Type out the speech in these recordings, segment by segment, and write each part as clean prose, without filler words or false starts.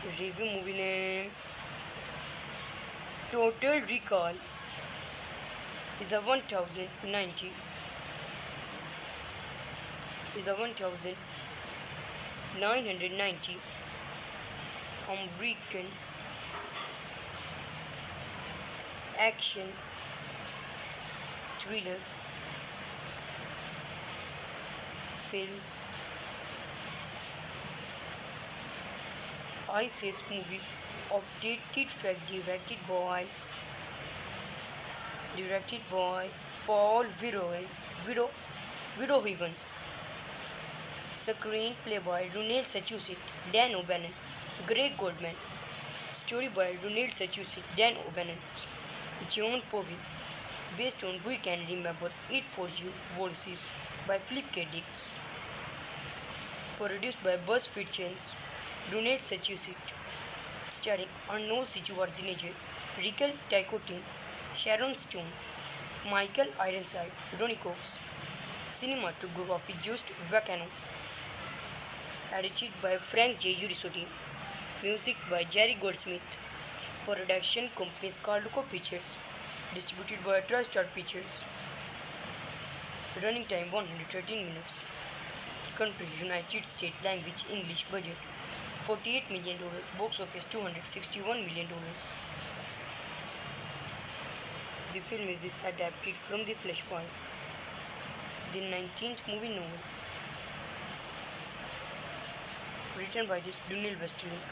Review movie name Total Recall is a 1090 is a 1990 American action thriller film. ISIS movie updated fact directed by Paul Verhoeven. Screenplay by Ronald Sachusik, Dan O'Bannon, Greg Goldman. Story by Ronald Sachusik, Dan O'Bannon, John Povey. Based on We Can Remember It For You Voices by Philip K. Dick. Produced by BuzzFeed Chance, Ronald Sachusik. Starring Arnold Schwarzenegger, Rachel Ticotin, Sharon Stone, Michael Ironside, Ronnie Cox. Cinematography Just Vacano. Edited by Frank J. Urisotti. Music by Jerry Goldsmith. Production companies Carluco Pictures. Distributed by TriStar Pictures. Running time 113 minutes. Country United States. Language English. Budget $48 million. Box office $261 million. The film is adapted from The Flashpoint, the 19th movie novel, written by Daniel Westerling.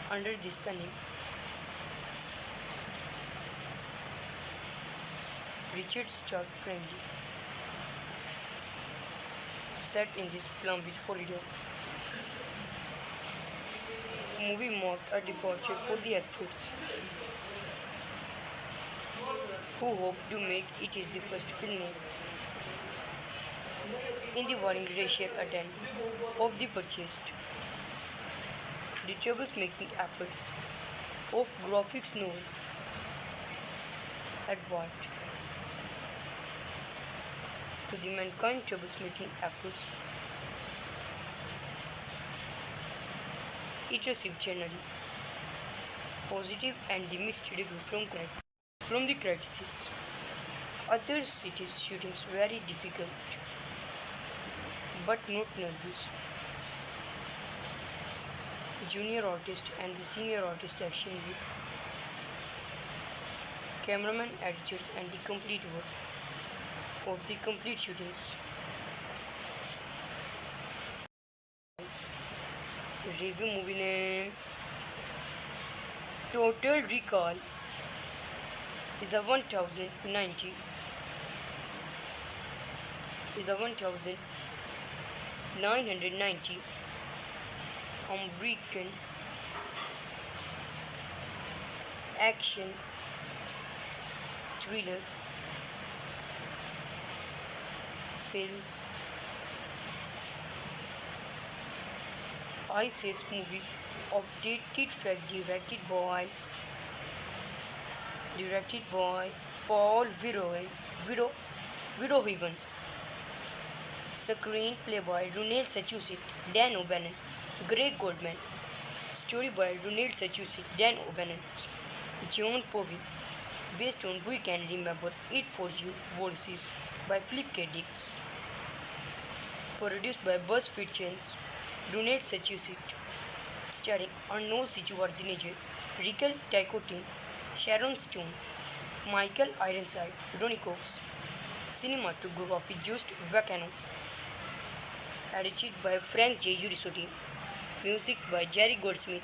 Under this pen name, Richard Stark Friendly. Set in this Palm Beach, Florida. Movie marked a departure for the actors, who hope to make it is the first film in the warring racial attempt of the purchased. The troublemaking efforts of graphics novel advert to the mankind troublemaking efforts. It received generally positive and the mixed review from the critics. Other cities' shootings very difficult, but not nervous. Junior artist and the senior artist action with cameraman, editors, and the complete work of the complete shootings. Review movie name Total Recall is a 1090 American action thriller film. ISIS movie updated fact directed by Paul Verhoeven. Screenplay by Ronald Sachusik, Dan O'Bannon, Greg Goldman. Story by Ronald Sachusik, Dan O'Bannon, John Povey. Based on We Can Remember It For You Voices by Philip K. Dick. Produced by BuzzFeed Chance, Ronald Sachusik. Starring Arnold Schwarzenegger, Rachel Ticotin, Sharon Stone, Michael Ironside, Ronnie Cox. Cinematography Just Vacano. Edited by Frank J. Urisotti. Music by Jerry Goldsmith.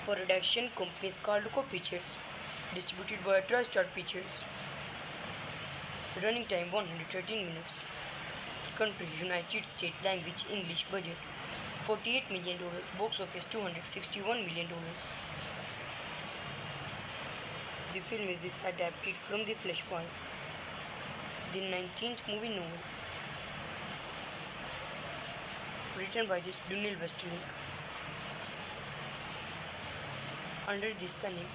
Production companies Carluco Pictures. Distributed by TriStar Pictures. Running time 113 minutes. Country United States. Language English. Budget $48 million. Box office $261 million. The film is adapted from The Flashpoint, the 19th movie novel, written by Daniel Westerling. Under this pen name,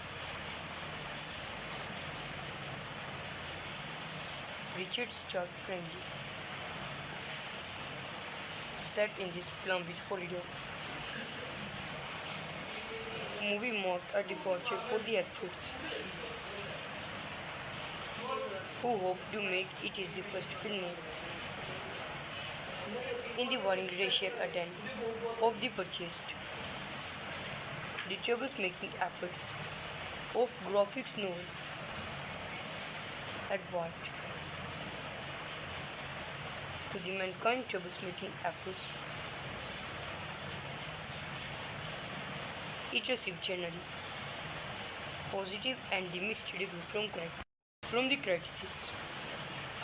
Richard Stark Friendly. Set in this Palm Beach, Florida. movie marked a departure for the actors, who hoped to make it is the first film in the wide racial attempt of the purchased. The troubles-making efforts of graphics novel had brought to the mankind troubles-making efforts. It received generally positive and the mixed review from the critics.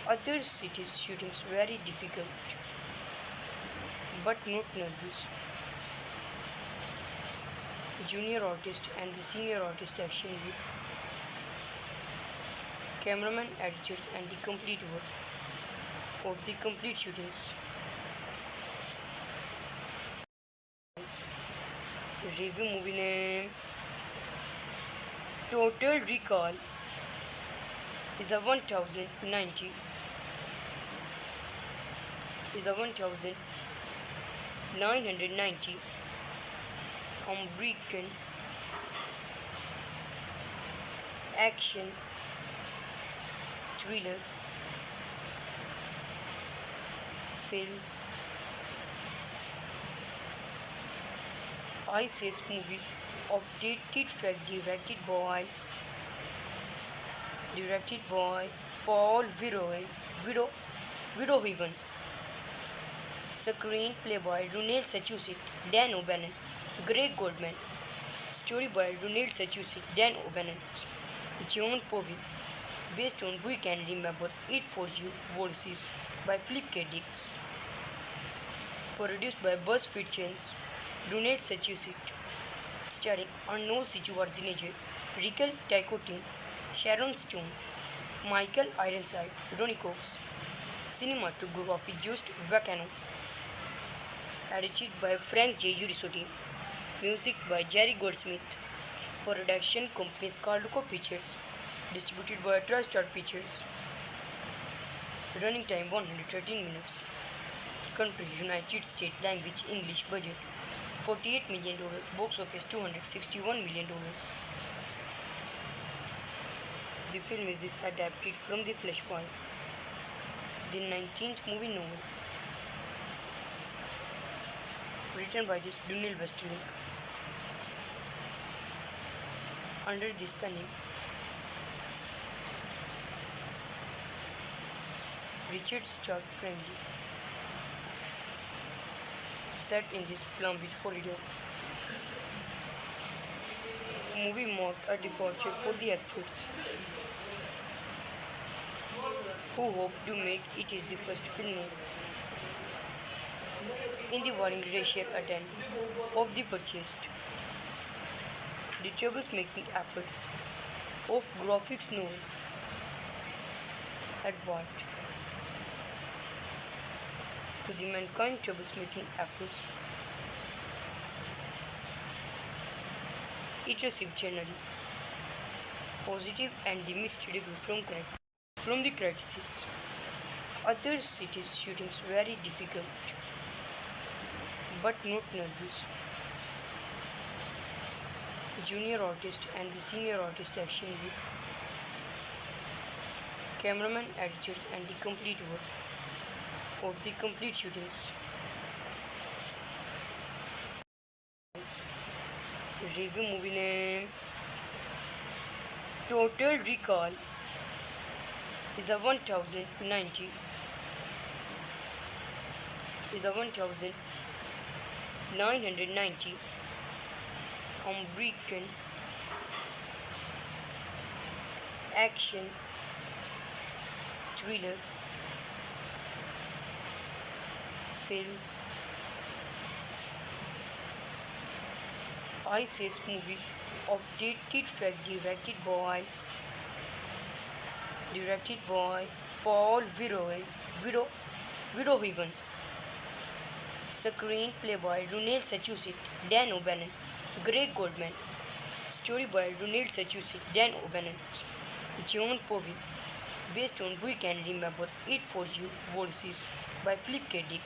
Other cities' shootings very difficult, but not nervous. Junior artist and the senior artist action with cameraman, editors and the complete work of the complete shootings. Review movie name. Total recall is a 1090 is a 1990 American action thriller film. ISIS movie updated fact directed by Paul Verhoeven. Screenplay by Ronald Sachusik, Dan O'Bannon, Greg Goldman. Story by Ronald Sachusik, Dan O'Bannon, John Povey. Based on We Can Remember It For You Voices by Philip K. Dick. Produced by BuzzFeed Chains, Ronald Sachusik. Starring Arnold Schwarzenegger, Rickle Ticotin, Sharon Stone, Michael Ironside, Ronnie Cox. Cinematography Just Vacano. Edited by Frank J. Urisotti. Music by Jerry Goldsmith. Production companies Carluco Pictures. Distributed by TriStar Pictures. Running time 113 minutes. Country United States. Language English. Budget $48 million. Box office $261 million. The film is adapted from the Flashpoint, the 19th movie novel, written by Daniel Westerling. Under this pen name, Richard Stark Friendly. Set in this Palm Beach, Florida. Movie marked a departure for the actors, who hoped to make it is the first film in the wide racial attempt of the purchased. The troubles-making efforts of graphics novel had brought to the mankind troubles-making efforts. It received generally positive and the mixed review from the critics. Other cities' shootings very difficult, but not nervous. Junior artist and the senior artist action with cameraman, editors and the complete work of the complete shootings. Review movie name. Total recall is a 1090 1990 American action thriller film. ISIS movie updated fact directed by Paul Verhoeven. Screenplay by Ronald Sachusik, Dan O'Bannon, Greg Goldman. Story by Ronald Sachusik, Dan O'Bannon, John Povey. Based on We Can Remember It For You Voices by Philip K. Dick.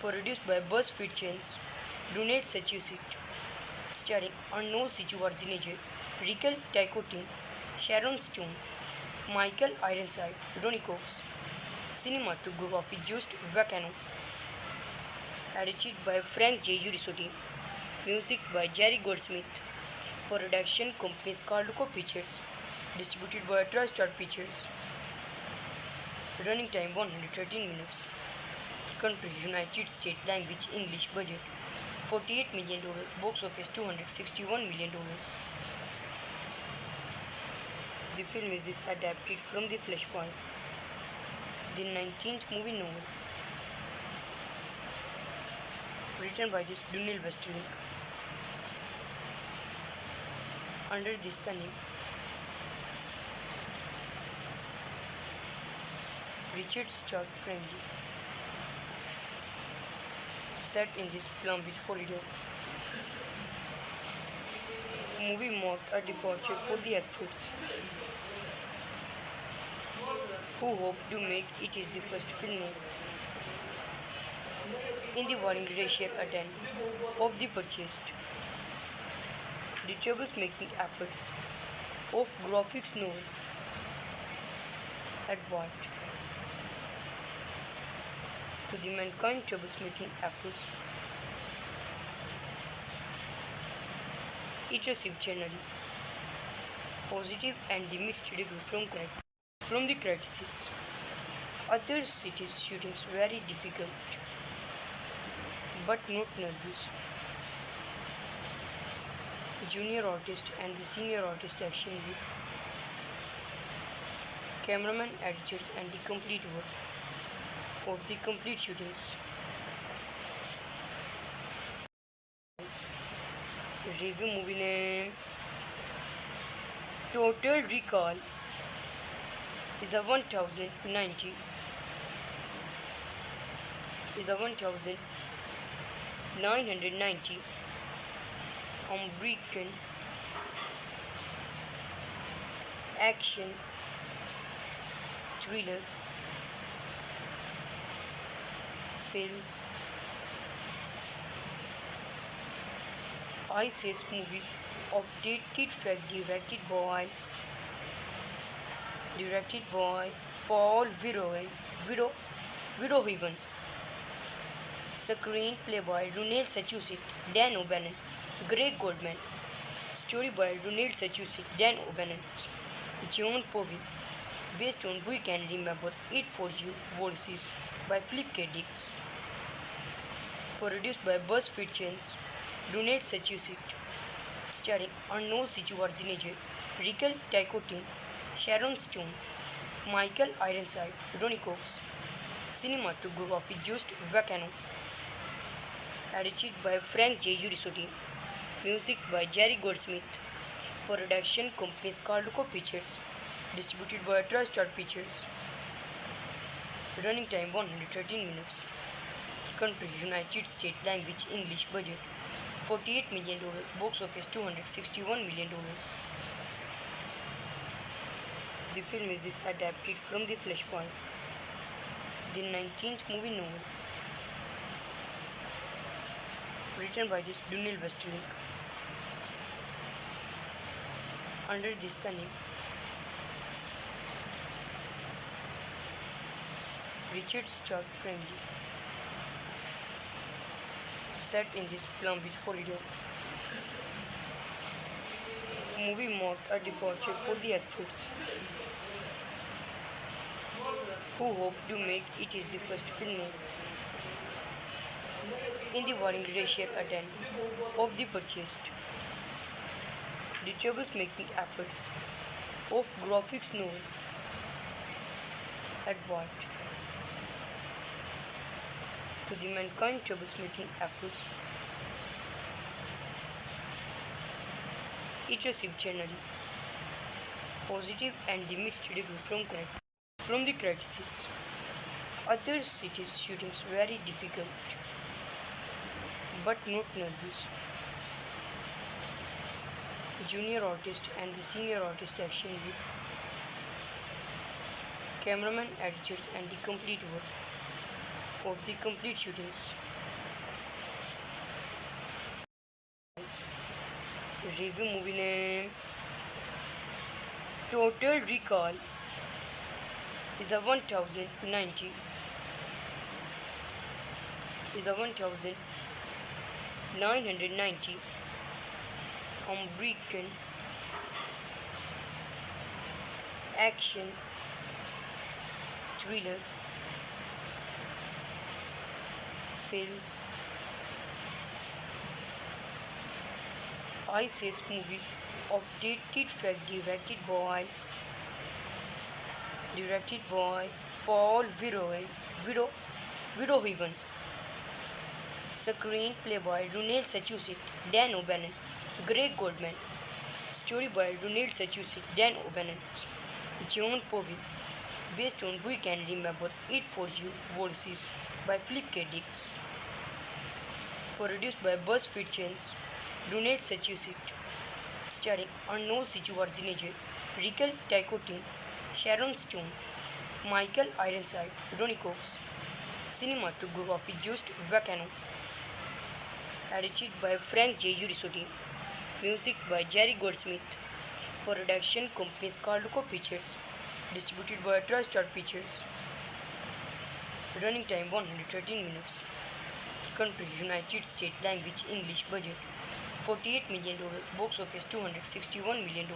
Produced by BuzzFeed Chains, Ronald Sachusik. starring Arnold Schwarzenegger, Michael Taikotin, Sharon Stone, Michael Ironside, Ronnie Cox. Cinematography Just Vacano. Edited by Frank J. Urisotti. Music by Jerry Goldsmith. Production companies Carluco Pictures. Distributed by TriStar Pictures. Running time 113 minutes. Country United States language English budget $48 million. Box office $261 million. The film is adapted from The Flashpoint, the 19th movie novel, written by Daniel Westerling. Under this pen name, Richard Stark Friendly. Set in this Palm Beach, Florida. Movie marked a departure for the actors, who hope to make it is the first film in the warring racial attempt of the purchased. The troubles-making efforts of graphics novel advert to the mankind troubles-making efforts. It received generally positive and the mixed review from the critics. Other cities shootings very difficult, but not nervous. Junior artist and the senior artist action with cameraman, editors and the complete work of the complete shootings. Review movie name Total Recall is a 1090 American action thriller film. ISIS movie updated fact directed by Paul Verhoeven. Screenplay by Ronald Sachusik, Dan O'Bannon, Greg Goldman. Story by Ronald Sachusik, Dan O'Bannon, John Povey. Based on We Can Remember It For You Voices by Philip K. Dick. Produced by BuzzFeed Channels, Ronald Sachusik. Starring Arnold Schwarzenegger, Michael Taikotin, Sharon Stone, Michael Ironside, Ronnie Cox. Cinematography Just Vacano. Edited by Frank J. Urisotti. Music by Jerry Goldsmith. Production companies Carluco Pictures. Distributed by TriStar Pictures. Running time 113 minutes. Country United States language English budget $48 million. Box office $261 million. The film is adapted from The Flashpoint, the 19th movie novel, written by Daniel Westerling. Under this pen name, Richard Stark Friendly. Set in this Palm Beach, Florida. Movie marked a departure for the actors, who hope to make it is the first film in the warring racial attempt of the purchased. The troubles-making efforts of graphics novel advert to the mankind troubles-making efforts. It received generally positive and the mixed review from the critics. Other cities shootings very difficult, but not nervous. Junior artist and the senior artist action with cameraman, editors and the complete work of the complete shootings. Review movie name Total Recall is a 1090 is a 1990 American action thriller film. ISIS movie updated fact directed by Paul Verhoeven. Screenplay by Ronald Sachusik, Dan O'Bannon, Greg Goldman. Story by Ronald Sachusik, Dan O'Bannon, John Povey. Based on We Can Remember It For You Voices by Philip K. Dick. Produced by BuzzFeed Chains, Ronald Sachusik. Starring Arnold Schwarzenegger, Rickle Ticotin, Sharon Stone, Michael Ironside, Ronnie Cox. Cinematography Just Vacano. Edited by Frank J. Urisotti. Music by Jerry Goldsmith. Production companies Carluco Pictures. Distributed by TriStar Pictures. Running time 113 minutes. Country United States. Language English. Budget $48 million. Box office $261 million.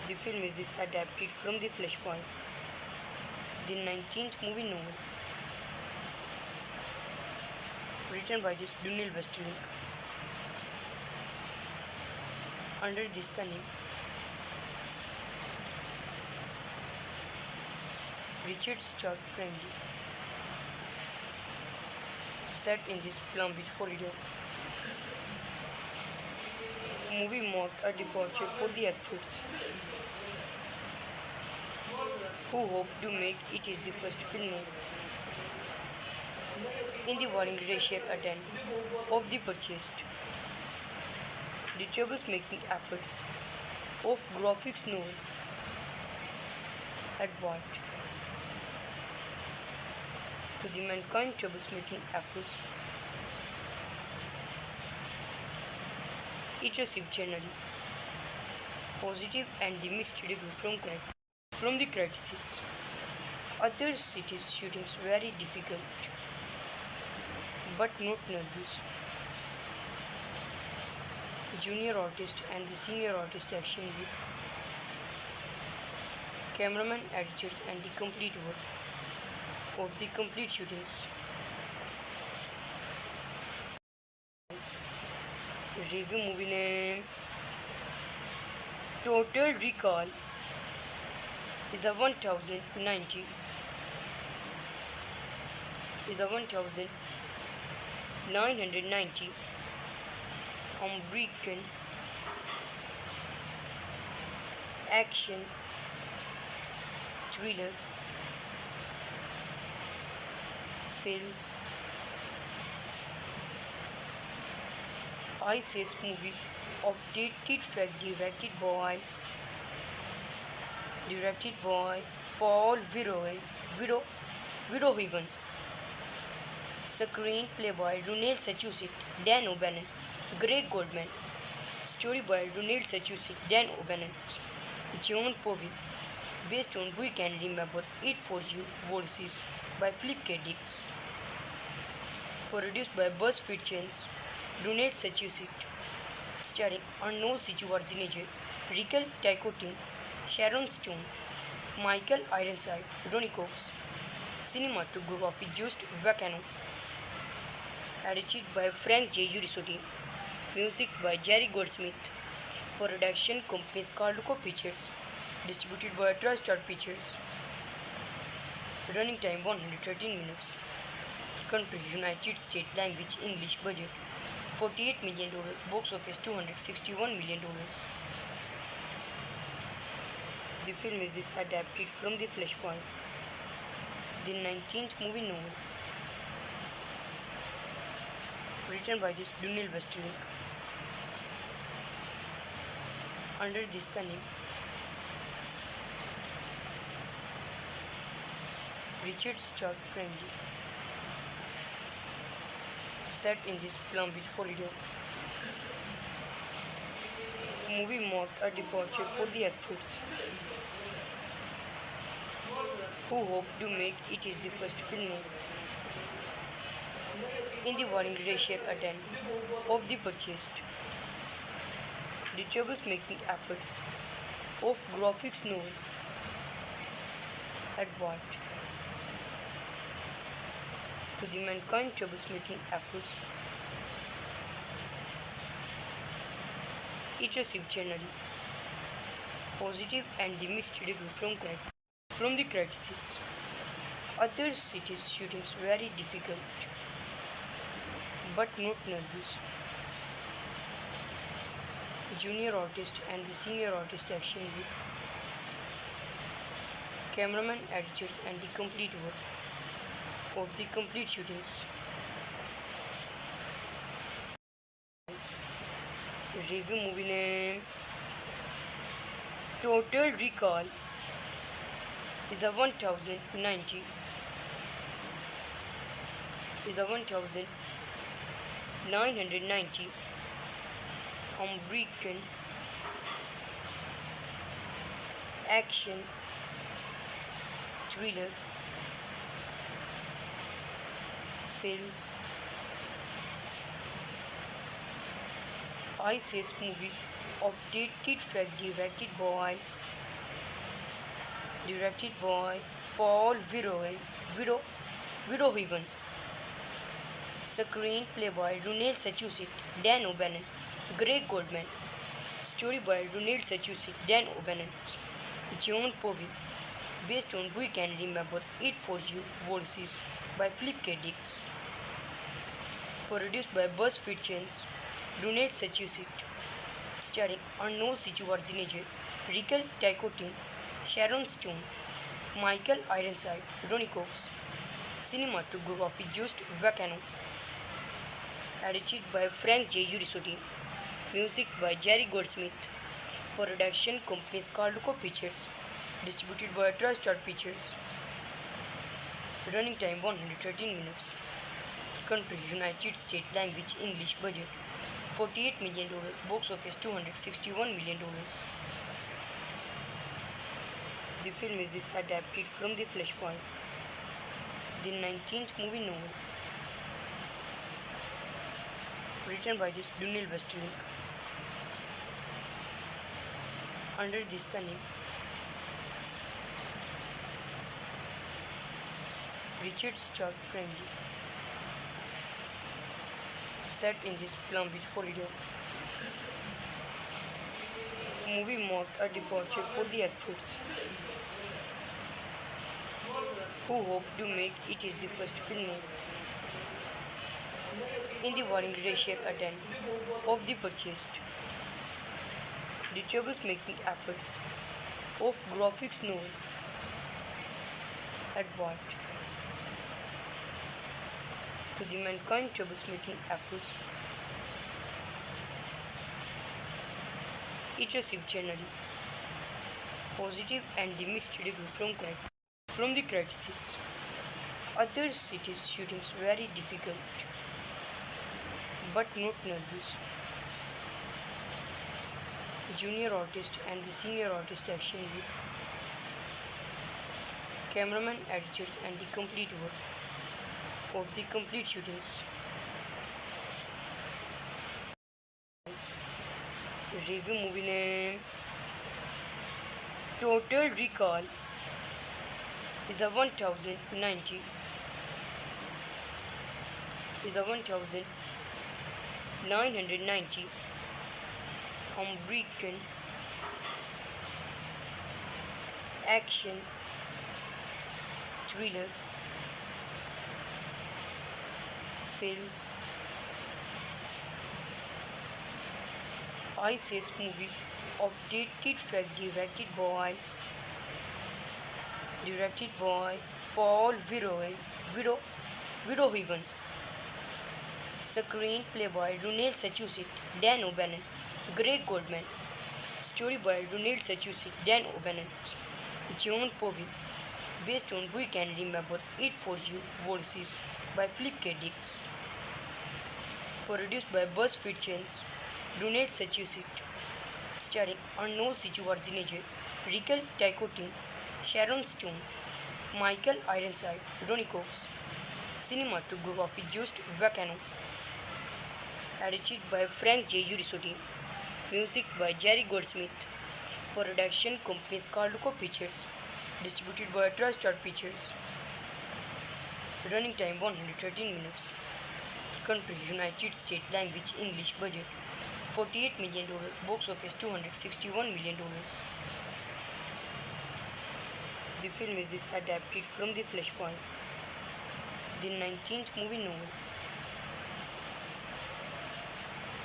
The film is adapted from The Flashpoint, the 19th movie novel, written by Daniel Westerling. Under this pen name, Richard Stark Friendly. Set in this Palm Beach, Florida. Movie marked a departure for the actors, who hope to make it is the first film in the warring racial attempt of the purchased. The troublemaking efforts of graphics novel Edward to the mankind troublemaking efforts. It received generally positive and the mixed review from the critics. Other cities' shootings very difficult, but not nervous. Junior artist and the senior artist action with cameraman, editors, and the complete work of the complete shootings. Review movie name Total Recall is a 1090 American action thriller film. ISIS movie updated fact directed by Paul Verhoeven. Screenplay by Ronald Sachusik, Dan O'Bannon, Greg Goldman. Story by Ronald Sachusik, Dan O'Bannon, John Povey. Based on We Can Remember It For You Voices by Philip K. Dick. Produced by BuzzFeed Chains, Ronald Sachusik. Starring Arnold Schwarzenegger, Rickle Ticotin, Sharon Stone, Michael Ironside, Ronnie Cox. Cinematography Just Vacano. Edited by Frank J. Urisotti. Music by Jerry Goldsmith. Production companies Carluco Pictures. Distributed by TriStar Pictures. Running time 113 minutes. Country United States. Language English. Budget $48 million. Box office $261 million. The film is adapted from The Flashpoint, the 19th movie novel, written by Daniel Westerling. Under this pen name, Richard Stark Friendly. Set in this Palm Beach, Florida. movie marked a departure for the actors, who hoped to make it is the first film in the warring racial attempt of the purchased. The troubles-making efforts of graphics novel had brought to the mankind troubles-making efforts. It received generally positive and mixed review from the critics. Other cities' shootings very difficult, but not nervous. Junior artist and the senior artist action with cameraman, editors, and the complete work of the complete shootings. Review movie name. Total recall is a 1090. Is a 1990 American action thriller film. ISIS movie updated fact directed by Paul Verhoeven. Screenplay by Ronald Sachusik, Dan O'Bannon, Greg Goldman. Story by Ronald Sachusik, Dan O'Bannon, John Povey. Based on We Can Remember It For You Voices by Philip K. Dick. Produced by BuzzFeed Chains, Ronald Sachusik. Starring Arnold Schwarzenegger, Rickle Ticotin, Sharon Stone, Michael Ironside, Ronnie Cox. Cinematography Just Vacano. Edited by Frank J. Urisotti. Music by Jerry Goldsmith. Production companies Carluco Pictures. Distributed by TriStar Pictures. Running time 113 minutes. Country United States. Language English. Budget $48 million. Box office $261 million. The film is adapted from the Flashpoint, the 19th movie novel, written by Daniel Westerling, under this pen name Richard Stark Friendly. Set in this Palm Beach, Florida. Movie marked a departure for the actors, who hoped to make it is the first film in the warring racial attempt of the purchased. The troubles-making efforts of graphics novel had brought to the mankind troubles-making efforts. It received generally positive and mixed review from the critics. Other cities' shootings very difficult, but not nervous. Junior artist and the senior artist action with cameraman, editors, and the complete work of the complete shootings. Review movie name. Total recall is a 1090. Is a 1990 American action thriller film. ISIS movie updated fact directed by Paul Verhoeven. Screenplay by Ronald Sachusik, Dan O'Bannon, Greg Goldman. Story by Ronald Sachusik, Dan O'Bannon, John Povey. Based on We Can Remember It For You Voices by Philip K. Dick. Produced by BuzzFeed Chains, Ronald Sachusik. starring Arnold Schwarzenegger, Michael Taikotin, Sharon Stone, Michael Ironside, Ronnie Cox. Cinematography Just Vacano. Edited by Frank J. Urisotti. Music by Jerry Goldsmith. Production companies Carluco Pictures. Distributed by TriStar Pictures. Running time 113 minutes. Country United States language English budget $48 million. Box office $261 million. The film is adapted from The Flashpoint, the 19th movie novel,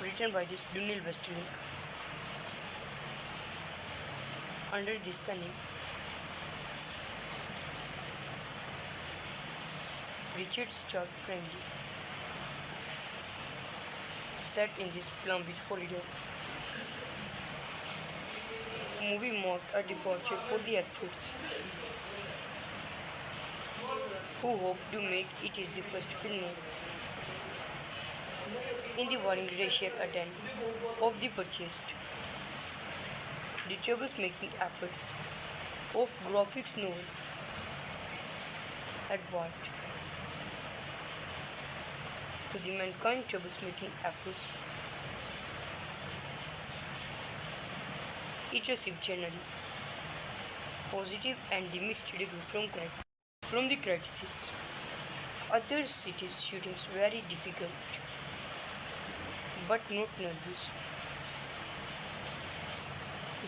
written by Daniel Westerling. Under this pen name, Richard Stark Cranley. Set in this Palm Beach, Florida. Movie marked a departure for the actors, who hope to make it is the first film in the warring racial attempt of the purchased. The trouble-making efforts of graphics novel Edward to the mankind trouble-making efforts. It received generally positive and mixed review from the critics. Other cities shootings very difficult, but not nervous.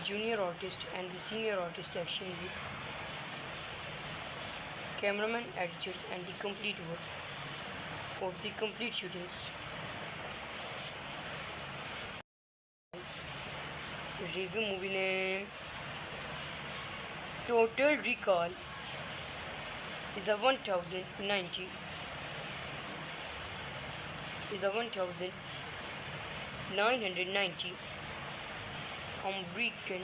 Junior artist and the senior artist action with cameraman, editors and the complete work of the complete shootings. Review movie name Total Recall is a 1090 American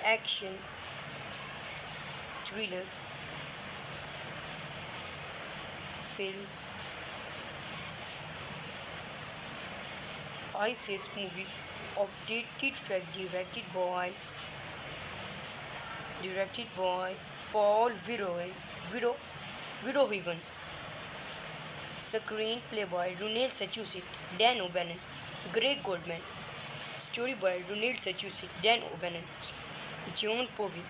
action thriller film. ISIS movie updated fact directed by Paul Verhoeven. Screenplay by Ronald Sachusik, Dan O'Bannon, Greg Goldman. Story by Ronald Sachusik, Dan O'Bannon, John Povey.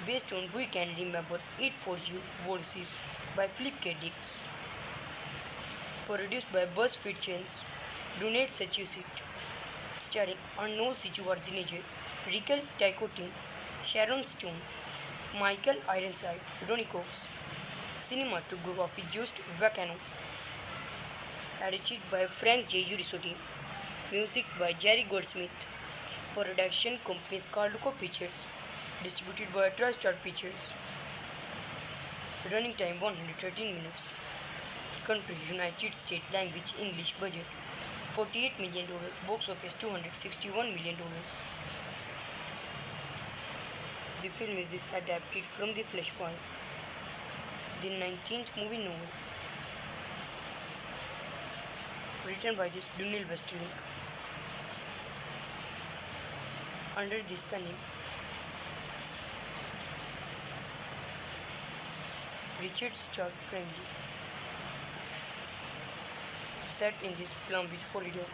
Based on We Can Remember It For You Voices by Philip K. Dick. Produced by BuzzFeed Channels, Ronald Sachusik. Starring Arnold Schwarzenegger, Michael Taikotin, Sharon Stone, Michael Ironside, Ronnie Cox. Cinematography Just Vacano. Edited by Frank J. Urisotti. Music by Jerry Goldsmith. Production companies Carluco Pictures. Distributed by TriStar Pictures. Running time 113 minutes. Country United States language English budget $48 million. Box office $261 million. The film is adapted from The Flashpoint, the 19th movie novel, written by Daniel Westerling. Under this pen name, Richard Stark Cranley. Set in this Palm Beach, Florida.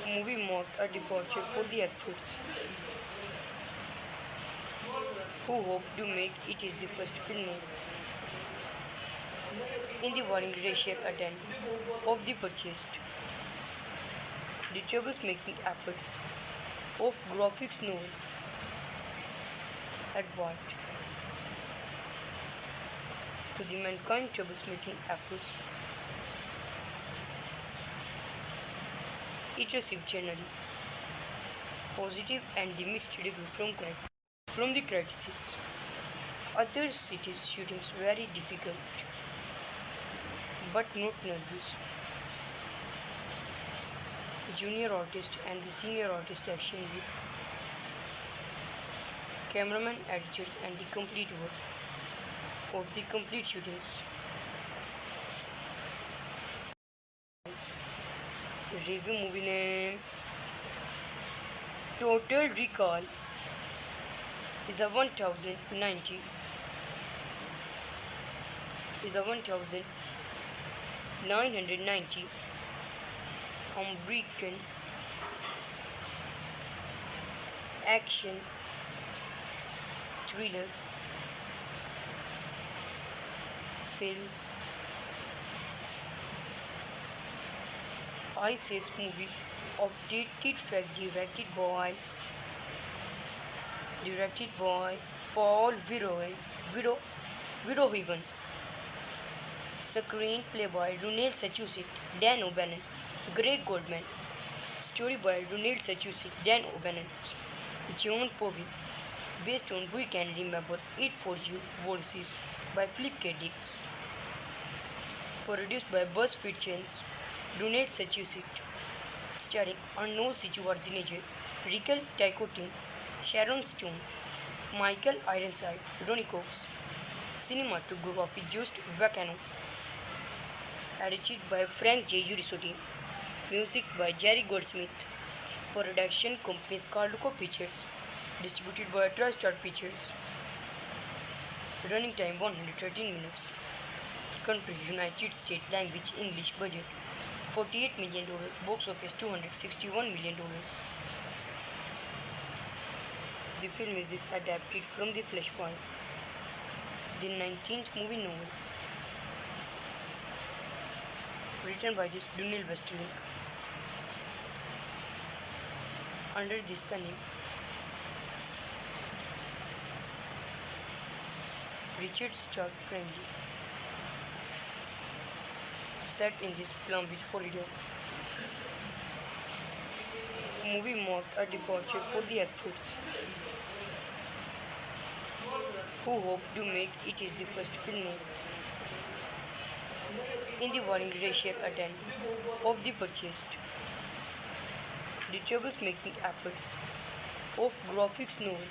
Movie marked a departure for the actors, who hope to make it is the first film in the warring racial attempt of the purchased. The trouble-making efforts of graphics novel Edward to the mankind trouble-making efforts. It received generally positive and mixed review from the critics. Other cities shootings very difficult, but not nervous. Junior artist and the senior artist action with cameraman, editors and the complete work of the complete shootings. Review movie name Total Recall is a 1090 is a 1990 American action thriller film. ISIS movie updated fact directed by Paul Verhoeven. Screenplay by Ronald Sachusik, Dan O'Bannon, Greg Goldman. Story by Ronald Sachusik, Dan O'Bannon, John Povey. Based on We Can Remember It For You Voices by Philip K. Dick. Produced by BuzzFeed Chains, Ronald Sachusik. Starring Arnold Schwarzenegger, Rickle Ticotin, Sharon Stone, Michael Ironside, Ronnie Cox. Cinematography Just Vacano. Edited by Frank J. Urisotti. Music by Jerry Goldsmith. Production companies Carluco Pictures. Distributed by TriStar Pictures. Running time 113 minutes. Country United States. Language English. Budget $48 million. Box office $261 million. The film is adapted from The Flashpoint, the 19th movie novel, written by Daniel Westerling. Under this pen name, Richard Stark Friendly. Set in this Palm Beach, Florida. Movie marked a departure for the actors, who hope to make it is the first film in the warring racial attempt of the purchased. The troublemaking efforts of graphics novel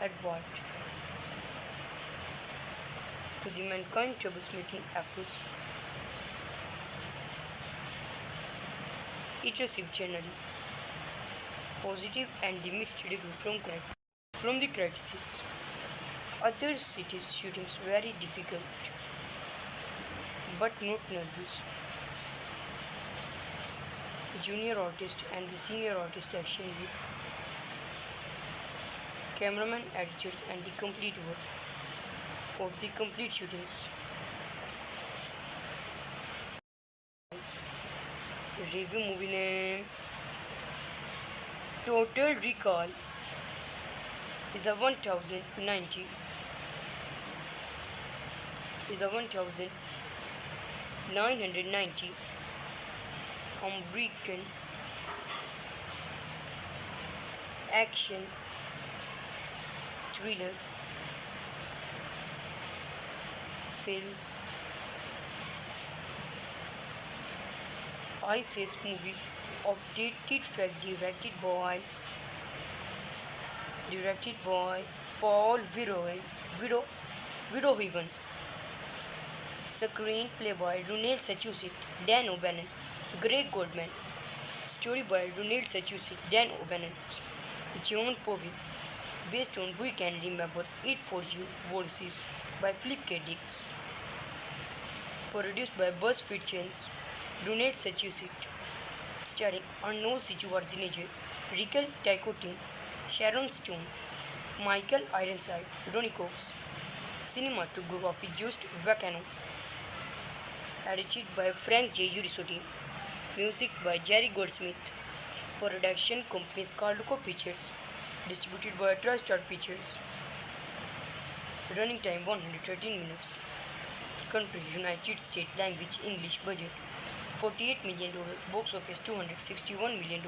advert to the mankind troublemaking efforts. It received generally positive and the mixed review from the critics. Other cities' shootings very difficult, but not nervous. Junior artist and the senior artist action with cameraman, editors, and the complete work of the complete shootings. Review movie name Total Recall is a 1990 American action thriller film. ISIS movie updated fact directed by Paul Verhoeven. Screenplay by Ronald Sachusik, Dan O'Bannon, Greg Goldman. Story by Ronald Sachusik, Dan O'Bannon, John Povey. Based on We Can Remember It For You Voices by Philip K. Dick. Produced by BuzzFeed Chains, Ronald Sachusik. Starring Arnold Schwarzenegger, Rickle Ticotin, Sharon Stone, Michael Ironside, Ronnie Cox. Cinematography Just Vacano. Edited by Frank J. Urisotti. Music by Jerry Goldsmith. Production companies Carluco Pictures. Distributed by TriStar Pictures. Running time 113 minutes. Country United States. Language English. Budget $48 million. Box office $261 million.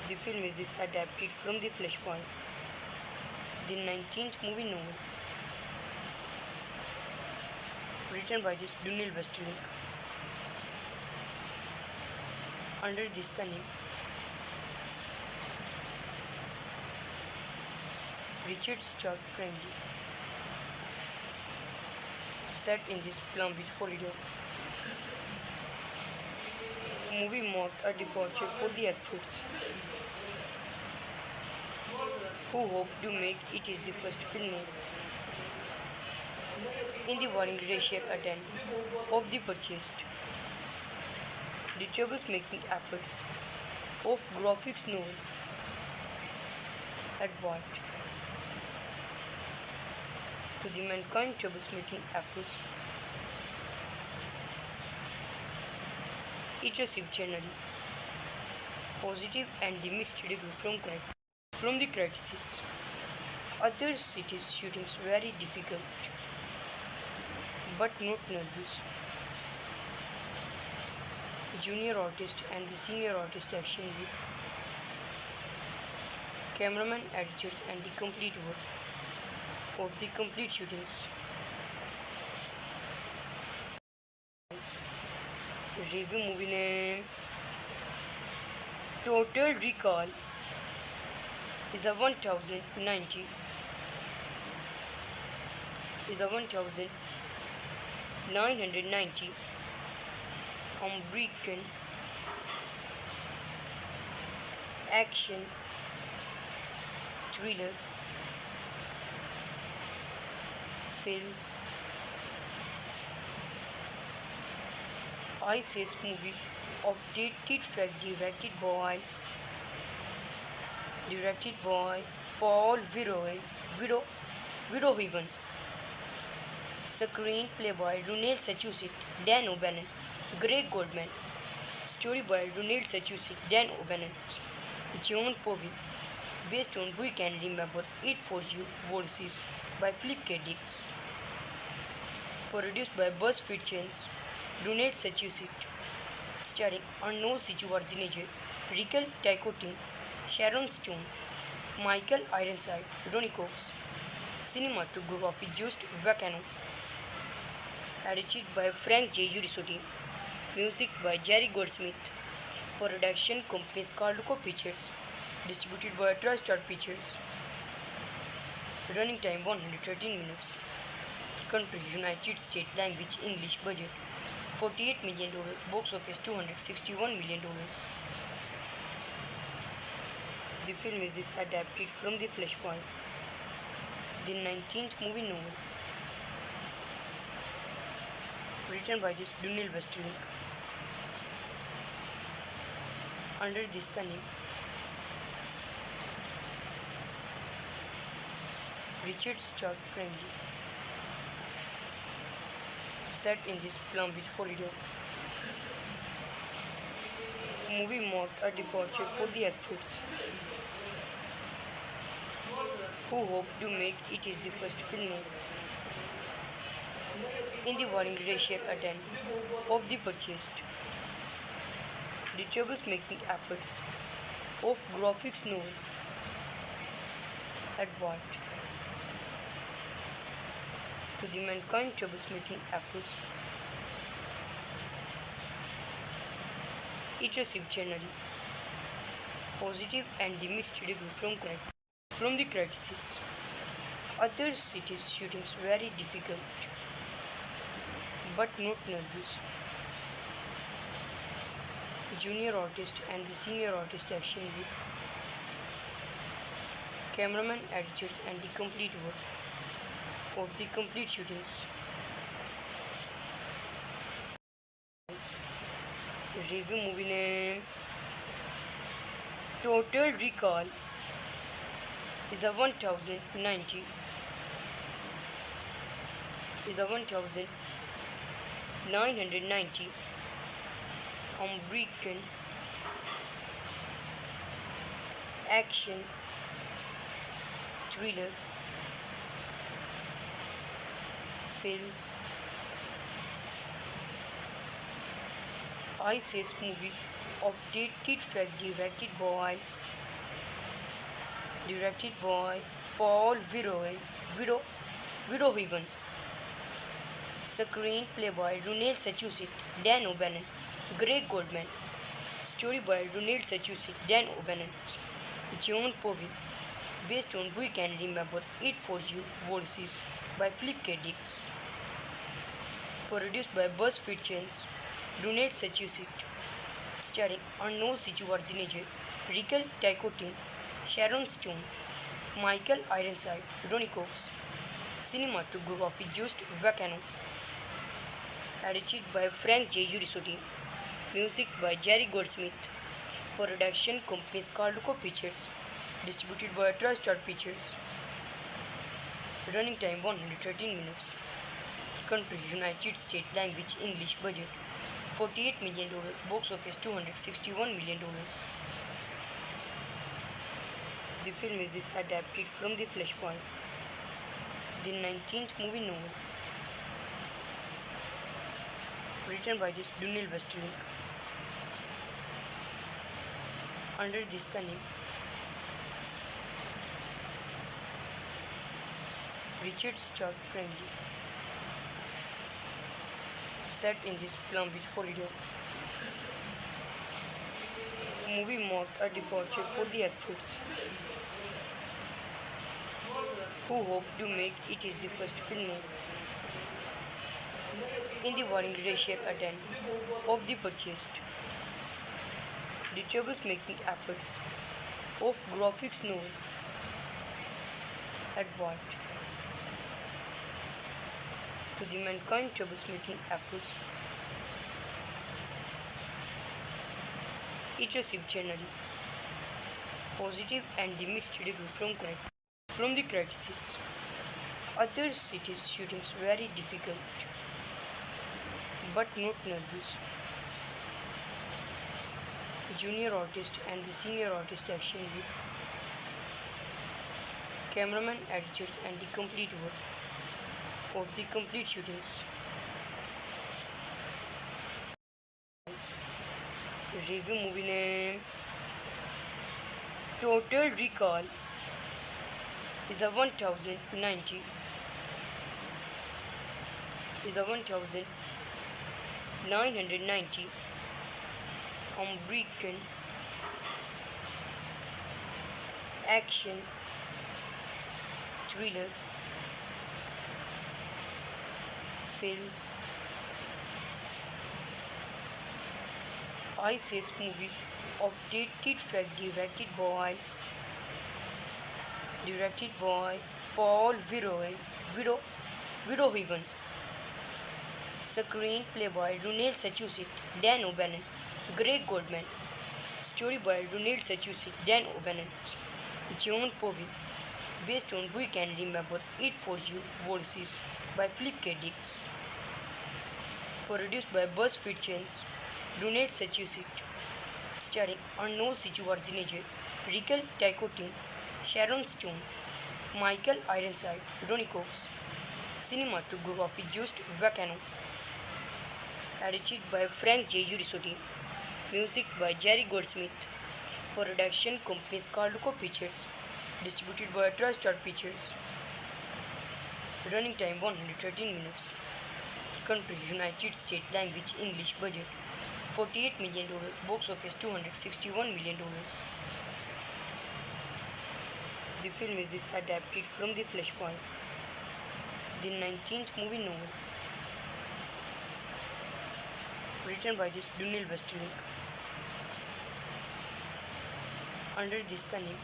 The film is adapted from The Flashpoint, the 19th movie novel, written by Daniel Westerling. Under this pen name, Richard Stark Friendly. Set in this Palm Beach, Florida. movie marked a departure for the actors, who hoped to make it is the first film in the warring racial attempt of the purchased. The troublemaking efforts of graphics novel had brought to the mankind troublemaking efforts. It received generally positive and mixed review from the critics. Other cities' shootings very difficult, but not nervous. Junior artist and the senior artist action with cameraman, editors, and the complete work of the complete shootings. Review movie name. Total Recall is a 1090 is a 1990 American action thriller film. ISIS movie updated fact directed by Paul Verhoeven. Screenplay by Ronald Sachusik, Dan O'Bannon, Greg Goldman. Story by Ronald Sachusik, Dan O'Bannon, John Povey. Based on We Can Remember It For You Voices by Philip K. Dick. Produced by BuzzFeed Chains, Ronald Sachusik. Starring Arnold Schwarzenegger, Rickle Ticotin, Sharon Stone, Michael Ironside, Ronnie Cox. Cinematography Just Vacano. Edited by Frank J. Urisotti. Music by Jerry Goldsmith. Production company Carluco Pictures. Distributed by TriStar Pictures. Running time 113 minutes. Country United States. Language English. Budget $48 million. Box office $261 million. The film is adapted from The Flashpoint, the 19th movie novel, written by Daniel Westerling. Under this pen name, Richard Stark Friendly. Set in this Palm Beach, Florida. Movie marked a departure for the actors, who hoped to make it is the first film in the warring racial attempt of the purchased. The troublemaking efforts of graphics novel had brought to the mankind troublemaking efforts. It received generally positive and mixed review from the critics. Other cities' shootings very difficult, but not nervous. Junior artist and the senior artist action with cameraman, editors, and the complete work of the complete shootings. Review movie name. Total Recall is a 1090 American action thriller film. ISIS movie updated fact directed by Paul Verhoeven. Screenplay by Ronald Sachusik, Dan O'Bannon, Greg Goldman. Story by Ronald Sachusik, Dan O'Bannon, John Povey. Based on We Can Remember It For You Voices by Philip K. Dick. Produced by BuzzFeed Chains, Ronald Sachusik. starring Arnold Schwarzenegger, Michael Tycotin, Sharon Stone, Michael Ironside, Ronnie Cox. Cinematography Just Vacano. Edited by Frank J. Urisotti. Music by Jerry Goldsmith. Production companies Carluco Pictures. Distributed by TriStar Pictures. Running time 113 minutes. Country United States. Language English. Budget $48 million. Box office $261 million. The film is adapted from The Flashpoint, the 19th movie novel, written by Daniel Westerling. Under this pen name, Richard Stark Friendly. Set in this Palm Beach, Florida. Movie marked a departure for the actors, who hope to make it is the first film in the warring racial attempt of the purchased. The troublemaking efforts of graphics novel Edward to the mankind troublemaking efforts. It received generally positive and the mixed review from the critics. Other cities' shootings very difficult, but not nervous. Junior artist and the senior artist action with cameraman, editors, and the complete work of the complete shootings. Review movie name Total Recall is a 1090 American action thriller film. ISIS movie updated fact directed by Paul Verhoeven. Screenplay by Ronald Sachusik, Dan O'Bannon, Greg Goldman. Story by Ronald Sachusik, Dan O'Bannon, John Povey. Based on We Can Remember It For You Voices by Philip K. Dick. Produced by BuzzFeed Channels, Ronald Sachusik. Starring Arnold Schwarzenegger, Michael Tycotin, Sharon Stone, Michael Ironside, Ronnie Cox. Cinematography Just Vacano. Edited by Frank J. Urisotti. Music by Jerry Goldsmith. Production companies Carluco Pictures. Distributed by TriStar Pictures. Running time 113 minutes. Country United States. Language English. Budget $48 million. Box office $261 million. The film is adapted from The Flashpoint, the 19th movie novel, written by Daniel Westerling. Under this pen name,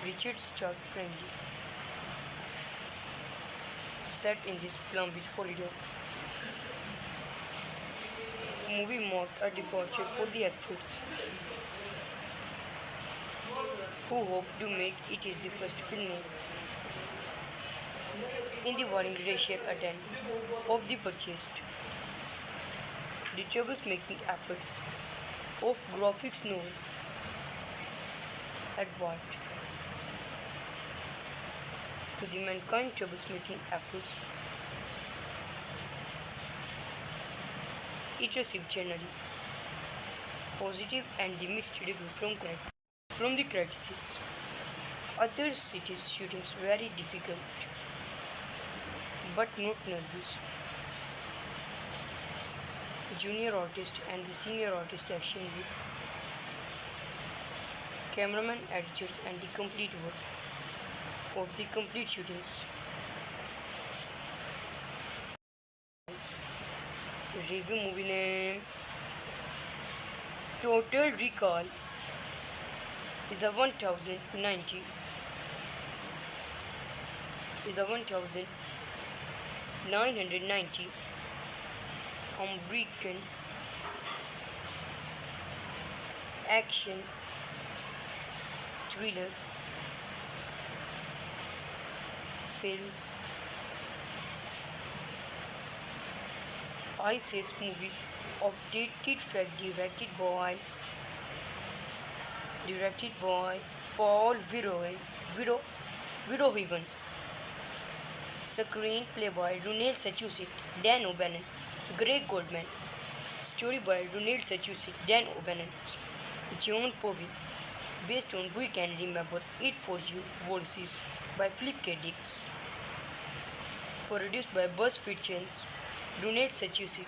Richard Stark Friendly. Set in this Palm Beach, Florida. Movie marked a departure for the actors, who hope to make it is the first film in the warring racial attempt of the purchased. The troublemaking efforts of graphics novel Edward to the mankind troublemaking efforts. It received generally positive and the mixed review from the critics. Other cities' shootings very difficult, but not nervous. Junior artist and the senior artist action with cameraman, editors, and the complete work of the complete shootings. Review movie name Total Recall is a 1090 is a 1990 American action thriller film. ISIS movie updated fact directed by Paul Verhoeven. Screenplay by Ronald Sachusik, Dan O'Bannon, Greg Goldman. Story by Ronald Sachusik, Dan O'Bannon, John Povey. Based on We Can Remember It For You Voices by Philip K. Dick. Produced by BuzzFeed Channels, Ronald Sachusik.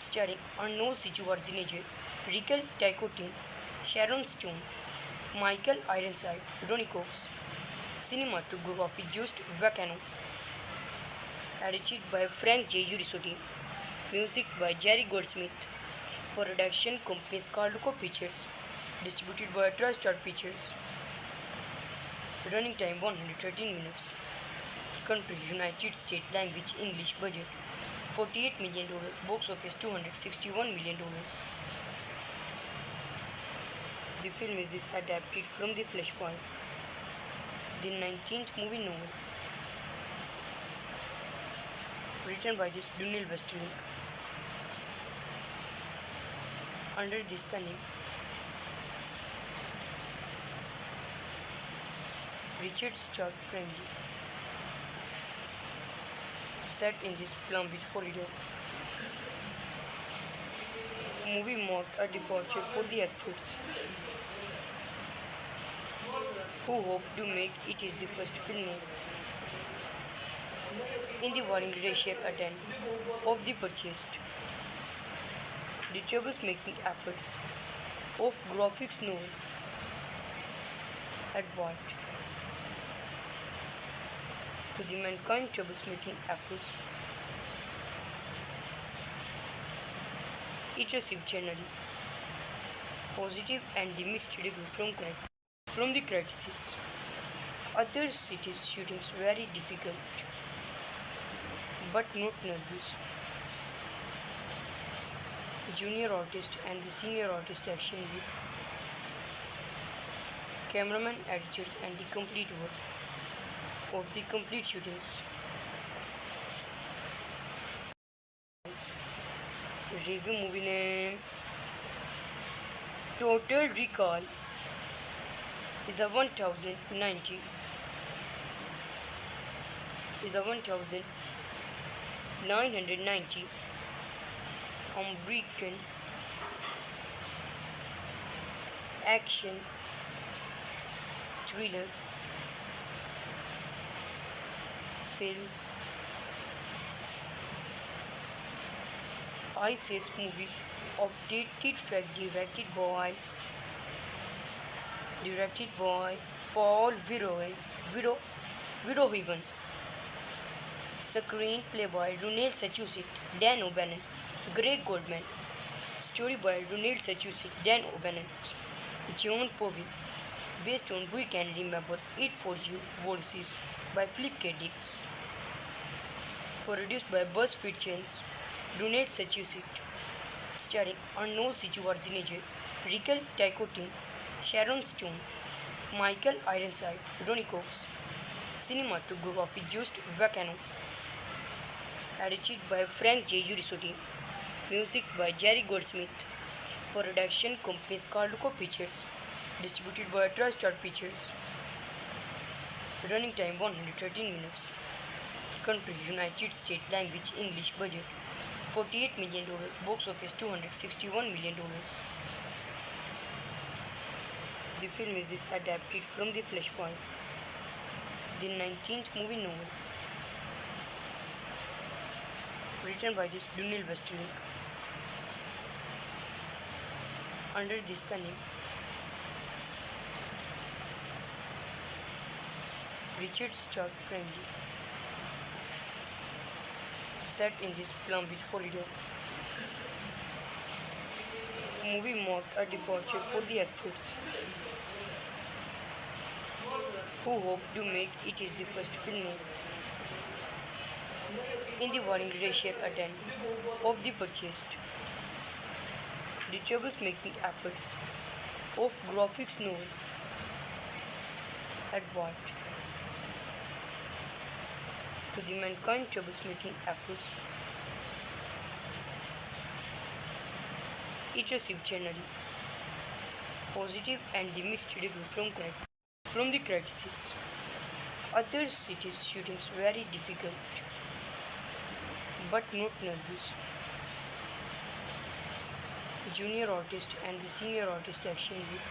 Starring Arnold Schwarzenegger, Rickle Ticotin, Sharon Stone, Michael Ironside, Ronnie Cox. Cinematography Just Vacano. Edited by Frank J. Urisotti. Music by Jerry Goldsmith. Production companies Carluco Pictures. Distributed by TriStar Pictures. Running time 113 minutes. Country United States. Language English. Budget $48 million. Box office $261 million. The film is adapted from The Flashpoint, the 19th movie novel, written by Daniel Westerling. Under this pen name, Richard Stark Friendly. Set in this Palm Beach, Florida. Movie marked a departure for the actors, who hope to make it is the first film in the warring racial attempt of the purchased. The troublemaking efforts of graphics novel advert to the mankind troublemaking efforts. It received generally positive and the mixed review from the critics. Other cities' shootings very difficult, but not nervous. Junior artist and the senior artist action with cameraman, editors, and the complete work of the complete shootings. Review movie name Total Recall is a 1090 American action thriller film. ISIS movie updated fact directed by Paul Verhoeven. Screenplay by Ronald Sachusik, Dan O'Bannon, Greg Goldman. Story by Ronald Sachusik, Dan O'Bannon, John Povey. Based on We Can Remember It For You Voices by Philip K. Dick. Produced by BuzzFeed Channels, Ronald Sachusik. Starring Arnold Schwarzenegger, Rickle Ticotin, Sharon Stone, Michael Ironside, Ronnie Cox. Cinematography Just Vacano. Edited by Frank J. Urisotti. Music by Jerry Goldsmith. Production companies Carluco Pictures. Distributed by TriStar Pictures. Running time 113 minutes. Country United States. Language English. Budget $48 million. Box office $261 million. The film is adapted from The Flashpoint, the 19th movie novel, written by Daniel Westerling. Under this pen name, Richard Stark Friendly. Set in this Palm Beach, Florida. movie marked a departure for the actors who hoped to make it is the first film in the warring racial attempt of the purchased. The troubles making efforts of graphics novel at what to the mankind troubles making efforts. It received generally positive and the mixed review from the critics. Other cities shootings very difficult but not nervous. Junior artist and the senior artist action with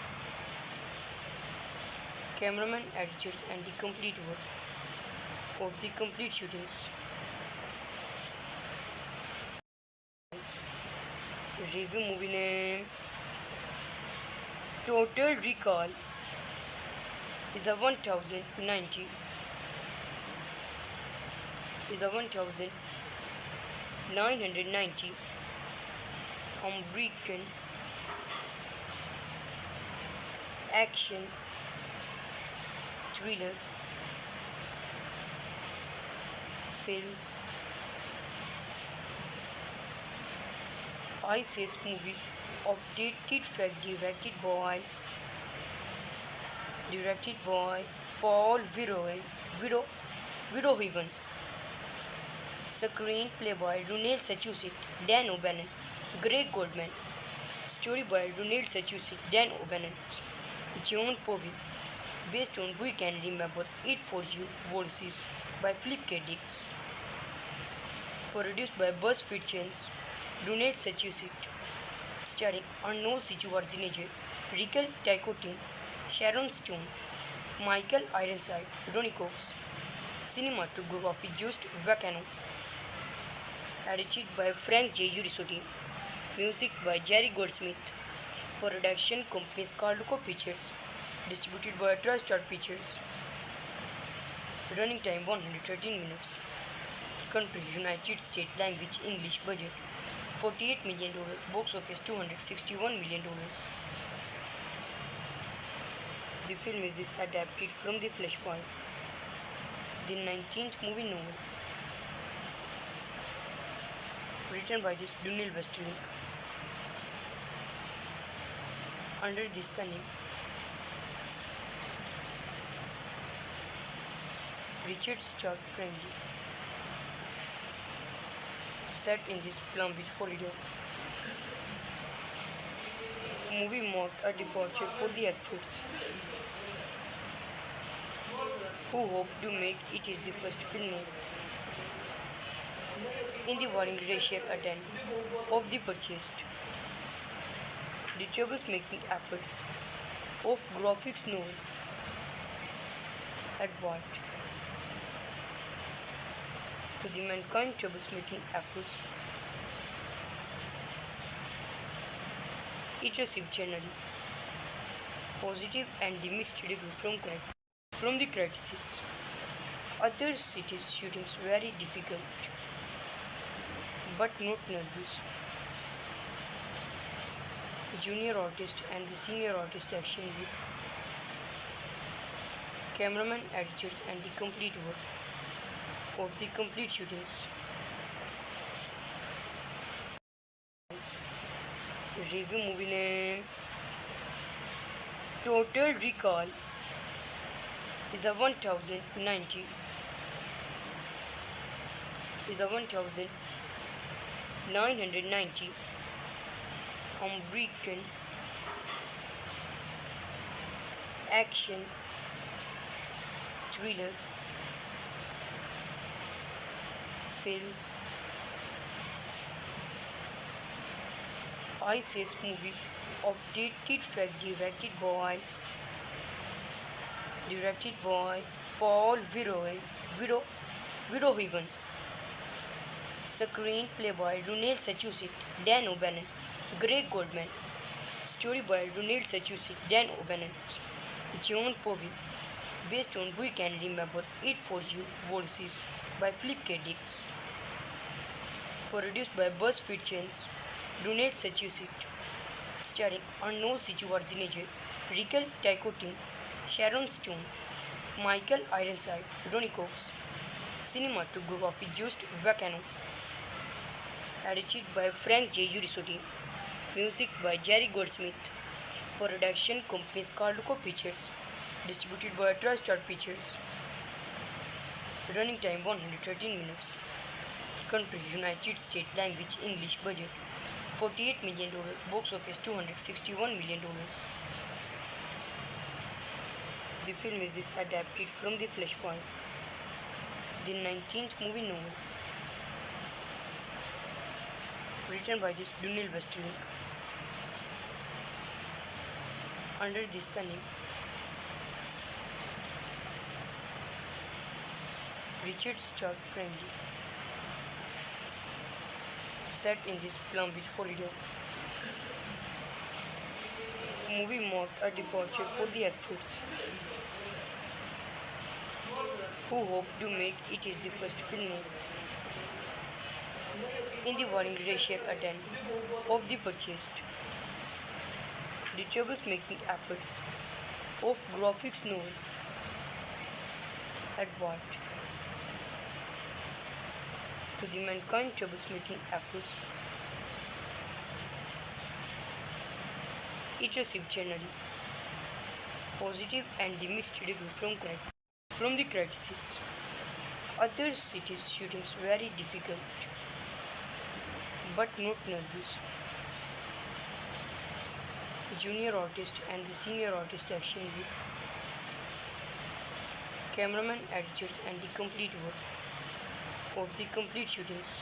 cameraman editors and the complete work of the complete shootings. Review movie name Total Recall is a 1090 is a 1990 American action thriller film. ISIS movie updated fact directed by Paul Verhoeven. Screenplay by Ronald Sachusik, Dan O'Bannon, Greg Goldman. Story by Ronald Sachusik, Dan O'Bannon, John Povey. Based on We Can Remember It For You Voices by Philip K. Dick. Produced by BuzzFeed Chains, Ronald Sachusik. Starring Arnold Schwarzenegger, Rickle Ticotin, Sharon Stone, Michael Ironside, Ronnie Cox. Cinematography Just Vacano. Edited by Frank J. Urisotti. Music by Jerry Goldsmith. Production company Carluco Pictures. Distributed by TriStar Pictures. Running time 113 minutes. Country United States. Language English. Budget $48 million. Box office $261 million. The film is adapted from The Flashpoint, the 19th movie novel, written by Daniel Westerling. Under this pen name, Richard Stark Friendly. Set in this Palm Beach, Florida. Movie marked a departure for the actors who hoped to make it is the first film in the warring racial attempt of the purchased. The troubles making efforts of graphics novel at what to the mankind troubles making efforts. It received generally positive and the mixed review from the critics. Other cities shootings very difficult but not nervous. Junior artist and the senior artist action with cameraman editors and the complete work of the complete shootings. Review movie name Total Recall is a 1090 American action thriller film. ISIS movie updated fact directed by Paul Verhoeven. Screenplay by Ronald Sachusik, Dan O'Bannon, Greg Goldman. Story by Ronald Sachusik, Dan O'Bannon, John Povey. Based on We Can Remember It For You Voices by Philip K. Dick. Produced by BuzzFeed Chains, Ronald Sachusik. starring Arnold Schwarzenegger, Raquel Ticotin, Sharon Stone, Michael Ironside, Ronnie Cox. Cinematography Just Vacano. Edited by Frank J. Urisotti. Music by Jerry Goldsmith. Production companies Carluco Pictures. Distributed by TriStar Pictures. Running time 113 minutes. Country United States. Language English. Budget $48 million. Box office $261 million. The film is adapted from The Flashpoint, the 19th movie novel, written by Daniel Westerling. Under this planning, Richard Stark Friendly. Set in this Palm Beach, Florida. Movie marked a departure for the actors, who hope to make it is the first film in the warring racial attend of the purchased. The troublemaking efforts of graphics novel Edward to the mankind troublemaking efforts. It received generally positive and the mixed review from the critics. Other cities' shootings very difficult, but not nervous. Junior artist and the senior artist action with cameraman, editors and the complete work of the complete shootings.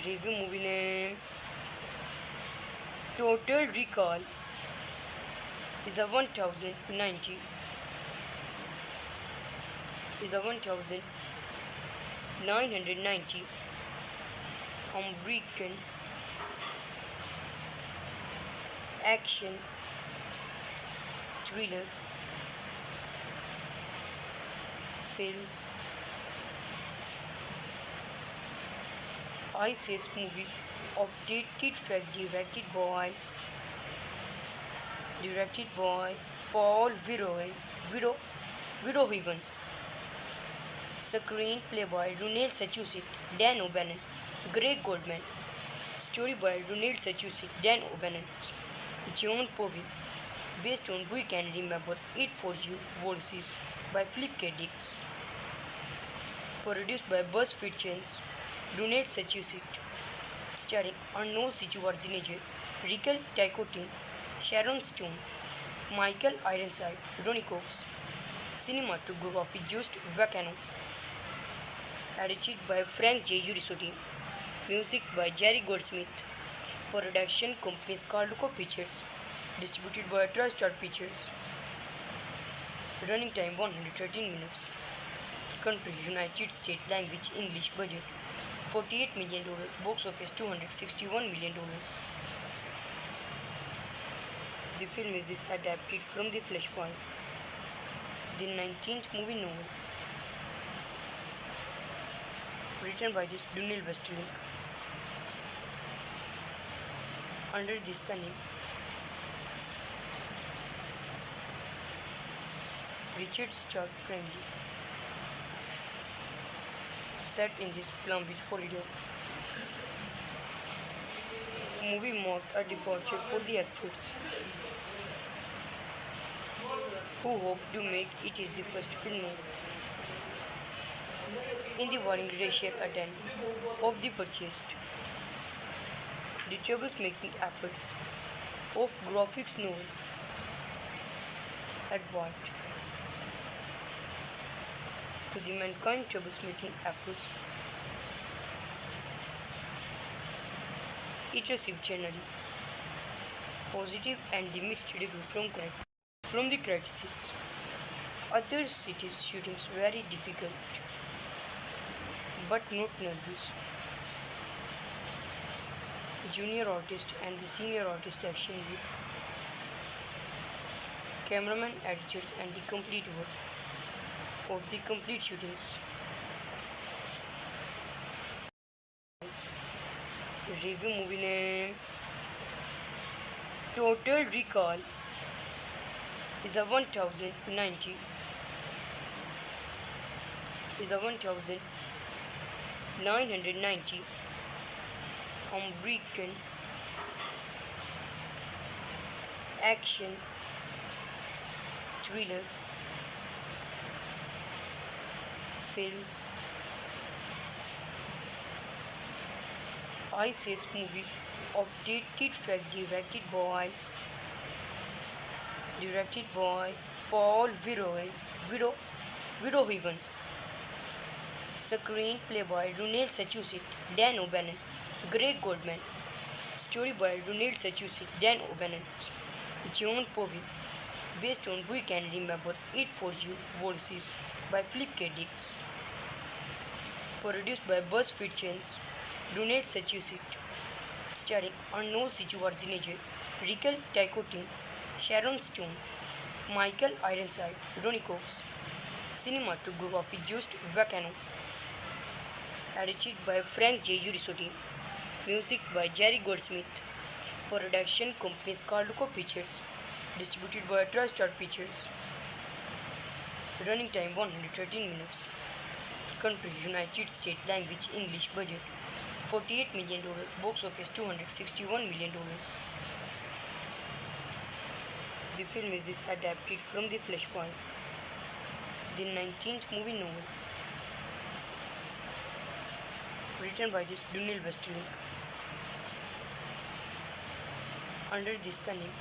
Review movie name Total Recall is a 1090 American action thriller film. ISIS movie updated fact directed by Paul Verhoeven. Screenplay by Ronald Sachusik, Dan O'Bannon, Greg Goldman. Story by Ronald Sachusik, Dan O'Bannon, John Povey. Based on We Can Remember It For You Voices by Philip K. Dick. Produced by BuzzFeed Channels, Ronald Sachusik. Starring Arnold Schwarzenegger, Raquel Ticotin, Sharon Stone, Michael Ironside, Ronnie Cox. Cinematography Just Vacano. Edited by Frank J. Urisotti. Music by Jerry Goldsmith. Production companies Carluco Pictures. Distributed by TriStar Pictures. Running time 113 minutes. Country United States. Language English. Budget $48 million. Box office $261 million. The film is adapted from The Flashpoint, the 19th movie novel, written by Daniel Westerling. Under this planning, Richard Stark Friendly. Set in this Palm Beach, Florida. Movie marked a departure for the actors, who hope to make it is the first film in the warring racial attend of the purchased. The troublemaking efforts of graphics novel Edward to the mankind troublemaking efforts. It received generally positive and the mixed review from the critics. Other cities' shootings very difficult, but not nervous. Junior artist and the senior artist action with cameraman, editors and the complete work of the complete shootings. Review movie name Total Recall is a 1990 American action thriller film. ISIS movie updated fact directed by Paul Verhoeven. Screenplay by Ronald Sachusik, Dan O'Bannon, Greg Goldman. Story by Ronald Sachusik, Dan O'Bannon, John Povey. Based on We Can Remember It For You Voices by Philip K. Dick. Produced by BuzzFeed Chance, Ronald Sachusik. Starring Arnold Schwarzenegger, Rickle Ticotin, Sharon Stone, Michael Ironside, Ronnie Cox. Cinematography Just Vacano. Edited by Frank J. Urisotti. Music by Jerry Goldsmith. Production companies Carluco Pictures. Distributed by TriStar Pictures. Running time 113 minutes. Country United States. Language English. Budget $48 million. Box office $261 million. The film is adapted from The Flashpoint, the 19th movie novel, written by Daniel Westerling. Under this pen name,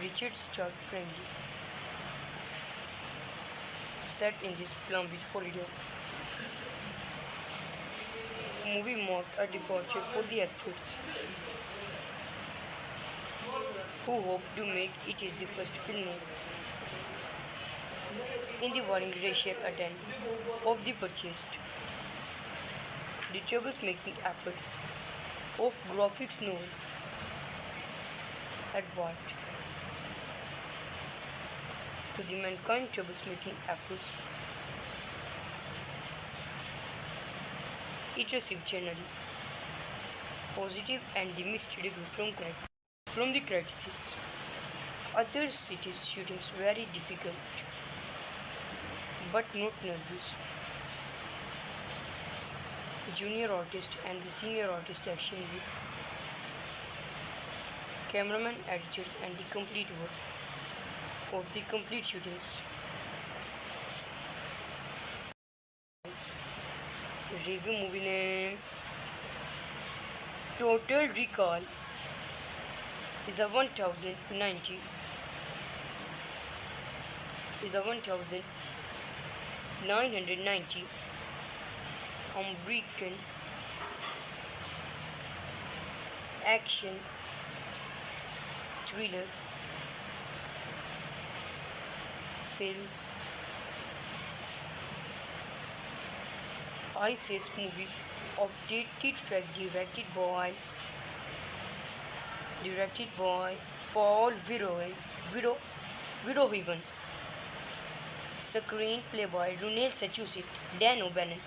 Richard Stark Friendly. Set in this Palm Beach, Florida. Movie marked a departure for the actors, who hope to make it is the first film in the warring racial attempt of the purchased. The troublemaking efforts of graphics novel advert to the mankind troublemaking efforts. It received generally positive and mixed review from the critics. Other cities' shootings very difficult, but not nervous. Junior artist and the senior artist action with cameraman, editors, and the complete work of the complete shootings. Review movie name Total Recall is a 1990 American action thriller film. ISIS movie updated fact directed by Paul Verhoeven. Screenplay by Ronald Sachusik, Dan O'Bannon,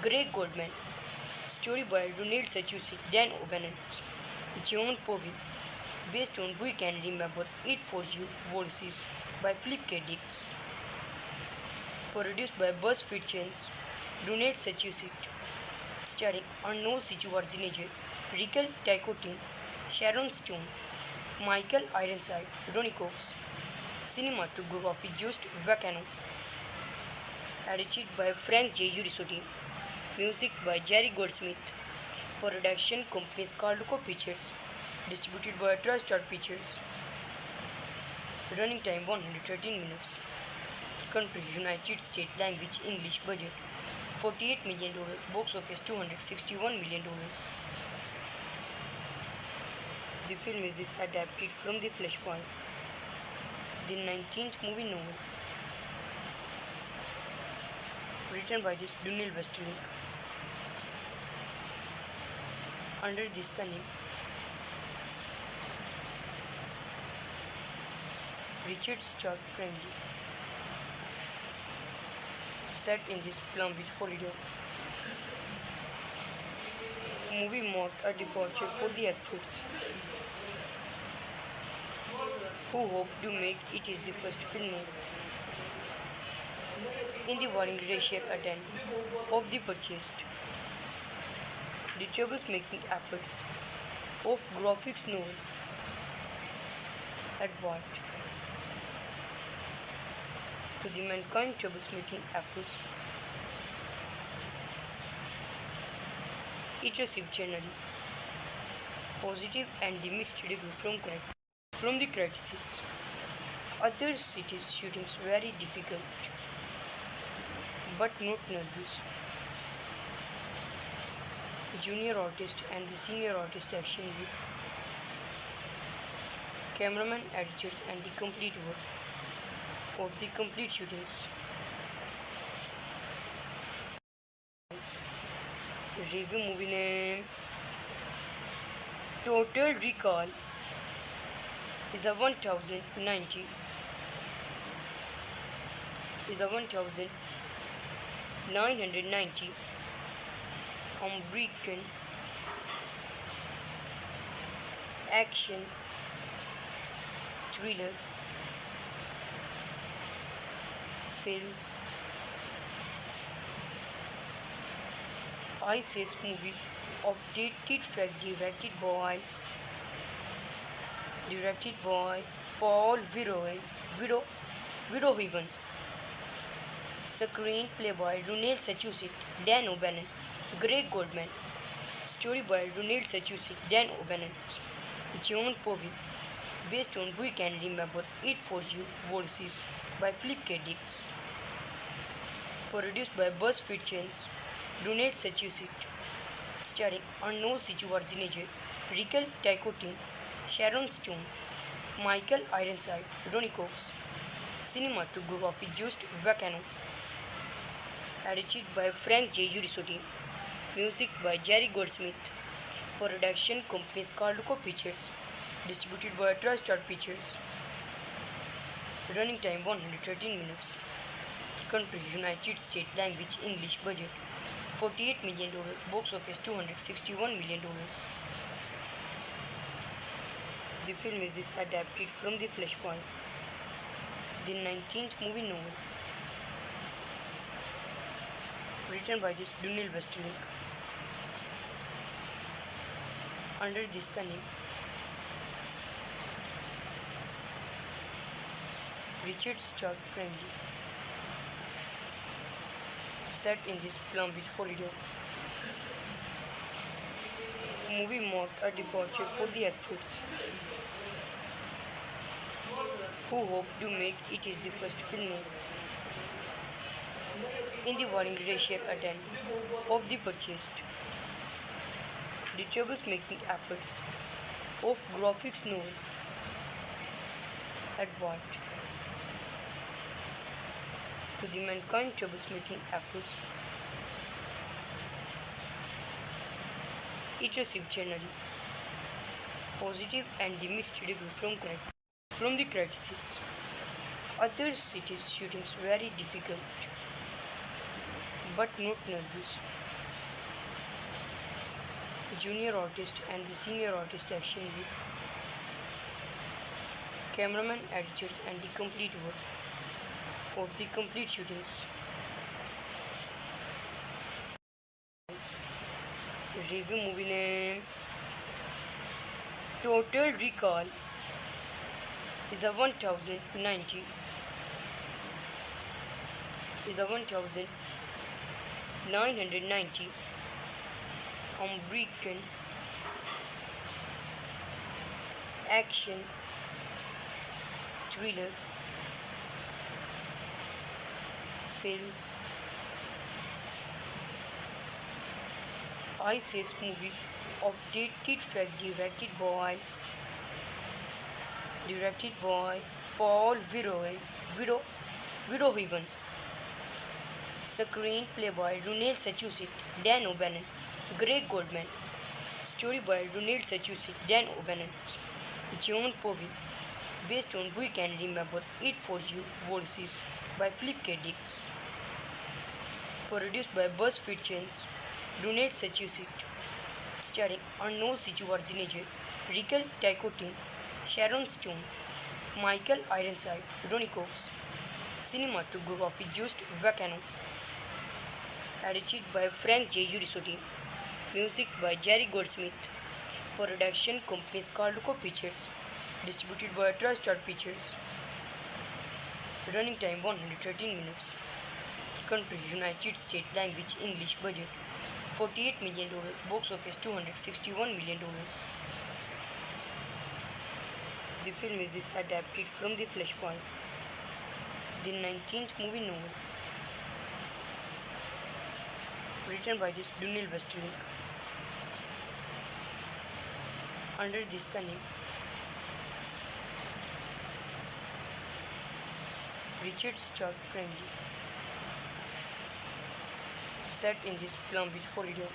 Greg Goldman. Story by Ronald Sachusik, Dan O'Bannon, John Povey. Based on We Can Remember It For You Voices by Philip K. Dick. Produced by BuzzFeed Chance, Ronald Sachusik. Starring Arnold Schwarzenegger, Rickle Ticotin, Sharon Stone, Michael Ironside, Ronnie Cox. Cinematography Just Vacano. Edited by Frank J. Urisotti. Music by Jerry Goldsmith. Production companies Carluco Pictures. Distributed by TriStar Pictures. Running time 113 minutes. Country United States. Language English. Budget $48 million. Box office $261 million. The film is adapted from The Flashpoint, the 19th movie novel, written by Daniel Westerling. Under this pen name, Richard Stark Friendly. Set in this Palm Beach, Florida. movie marked a departure for the actors, who hope to make it is the first film in the wide racial attempt of the purchased. The troublemaking efforts of graphics novel advert to the mankind troublemaking efforts. It received generally positive and the mixed review from the critics. Other cities shootings very difficult but not nervous. Junior artist and the senior artist action with cameraman, editors and the complete work of the complete shootings. Review movie name. Total recall is a 1090 is a 1990 American action thriller film. ISIS movie updated fact directed by Paul Verhoeven. Screenplay by Ronald Sachusik, Dan O'Bannon, Greg Goldman. Story by Ronald Sachusik, Dan O'Bannon, John Povey. Based on We Can Remember It For You Voices by Philip K. Dick. Produced by BuzzFeed Chains, Ronald Sachusik. Starring Arnold Schwarzenegger, Rickle Ticotin, Sharon Stone, Michael Ironside, Ronnie Cox. Cinematography Just Vacano. Edited by Frank J. Urisotti. Music by Jerry Goldsmith. Production company Carluco Pictures. Distributed by TriStar Pictures. Running time 113 minutes. Country United States. Language English. Budget $48 million. Box office $261 million. The film is adapted from the Flashpoint, the 19th movie novel, written by Donald Westerling. Under this pen name, Richard Stark Friendly. Set in this Palm Beach, Florida. Movie marked a departure for the actors, who hope to make it is the first film in the wide racial attempt of the purchased. The troublemaking efforts of graphics novel advert to the mankind troublemaking efforts. It received generally positive and the mixed review from the critics. Other cities shootings very difficult but not nervous. Junior artist and the senior artist action with cameraman, editors and the complete work of the complete shootings. Review movie name. Total Recall is a 1090 American action thriller film. ISIS movie updated fact directed by Paul Verhoeven. Screenplay by Ronald Sachusik, Dan O'Bannon, Greg Goldman. Story by Ronald Sachusik, Dan O'Bannon, John Povey. Based on We Can Remember It For You Voices by Philip K. Dick. Produced by BuzzFeed Chains, Ronald Sachusik. starring Arnold Schwarzenegger, Raquel Ticotin, Sharon Stone, Michael Ironside, Ronnie Cox. Cinematography Just Vacano. Edited by Frank J. Giurisotti. Music by Jerry Goldsmith. Production company Carluco Pictures. Distributed by TriStar Pictures. Running time 113 minutes. Country United States. Language English. Budget $48 million. Box office $261 million. The film is adapted from The Flashpoint, the 19th movie novel, written by Daniel Westerling. Under this penning, Richard Stark Friendly. Set in this Palm Beach, Florida.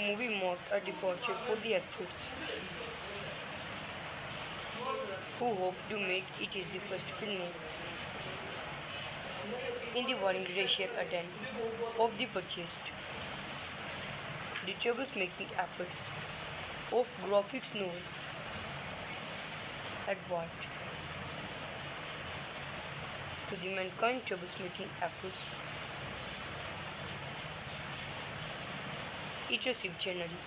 Movie marked a departure for the actors, who hope to make it is the first film in the warring racial attend of the purchased. The troublemaking efforts of graphics novel advert to the mankind troublemaking efforts. It received generally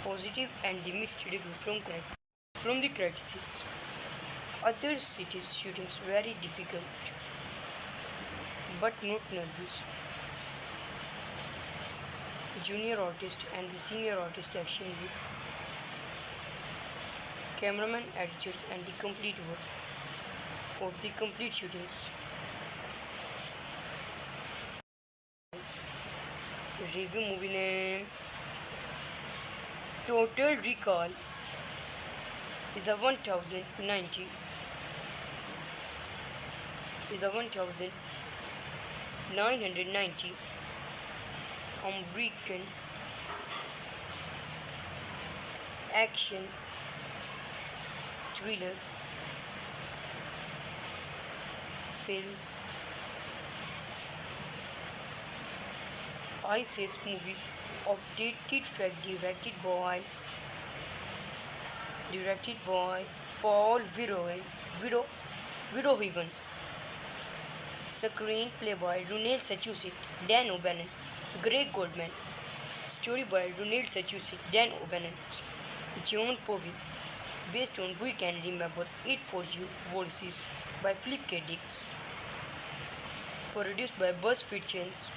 positive and the mixed review from the critics. Other cities shootings very difficult, but not nervous. Junior artist and the senior artist action with cameraman, editors and the complete work of the complete shootings. Review movie name. Total Recall is a 1090 American action thriller film. ISIS movie updated fact directed by Paul Verhoeven. Screenplay by Ronald Sachusik, Dan O'Bannon, Greg Goldman. Story by Ronald Sachusik, Dan O'Bannon, John Povey. Based on We Can Remember It For You Voices by Philip K. Dick. Produced by BuzzFeed Channels,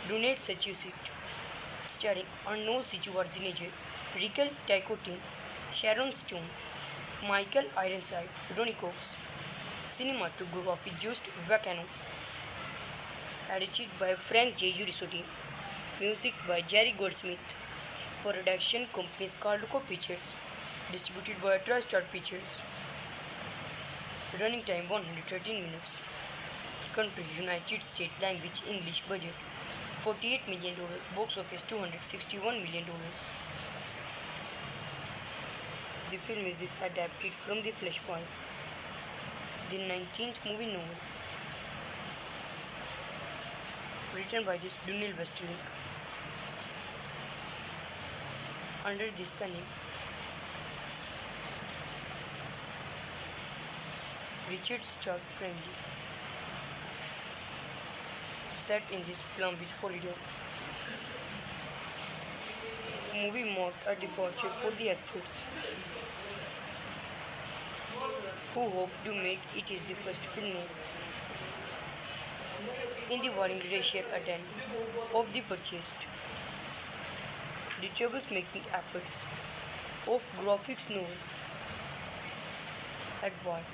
Ronald Sachusik. Starring Arnold Schwarzenegger, Raquel Ticotin, Sharon Stone, Michael Ironside, Ronnie Cox. Cinematography Just Vacano. Edited by Frank J. Giurisotti. Music by Jerry Goldsmith. Production company Carluco Pictures. Distributed by TriStar Pictures. Running time 113 minutes. Country United States. Language English. Budget $48 million. Box office $261 million. The film is adapted from The Flashpoint, the 19th movie novel, written by Daniel Westerling. Under this penning, Richard Stark Friendly. Set in this Palm Beach, Florida. Movie marked a departure for the actors, who hope to make it is the first film in the warring racial attend of the purchased. The troublemaking efforts of graphics novel advert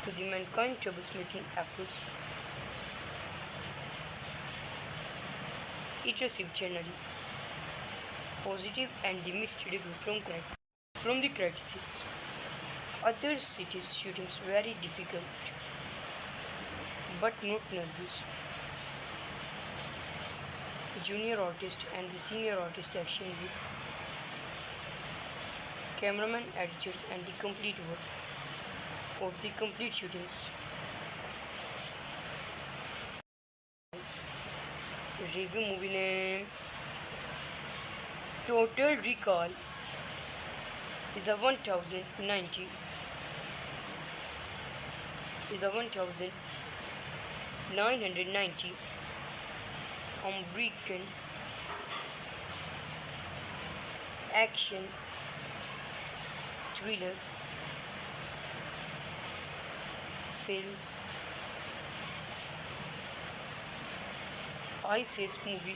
to the mankind troublemaking efforts. It received generally positive and the mixed review from the critics. Other cities shootings very difficult, but not nervous. Junior artist and the senior artist action with cameraman, editors and the complete work of the complete shootings. review movie name. Total Recall is a 1990 American action thriller film. ISIS movie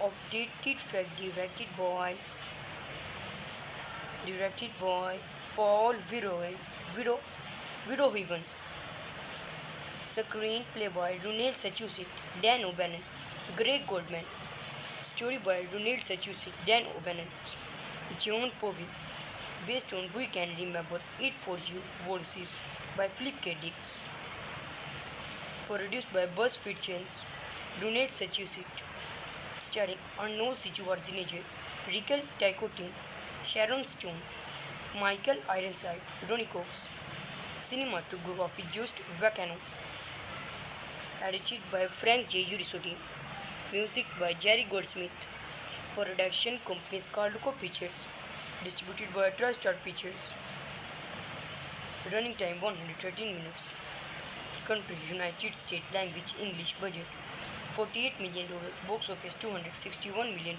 of dated fact directed by Paul Verhoeven. Screenplay by Ronald Sachusik, Dan O'Bannon, Greg Goldman. Story by Ronald Sachusik, Dan O'Bannon, John Povey. Based on We Can Remember It For You Voices by Philip K. Dick. Produced by BuzzFeed Chance, Ronald Sachusik. Starring Arnold Schwarzenegger, Rachel Ticotin, Sharon Stone, Michael Ironside, Ronnie Cox. Cinematography Just Vacano. Edited by Frank J. Urisotti. Music by Jerry Goldsmith. Production companies Carluco Pictures. Distributed by TriStar Pictures. Running time 113 minutes. Country United States. Language English. Budget $48 million. Box office $261 million.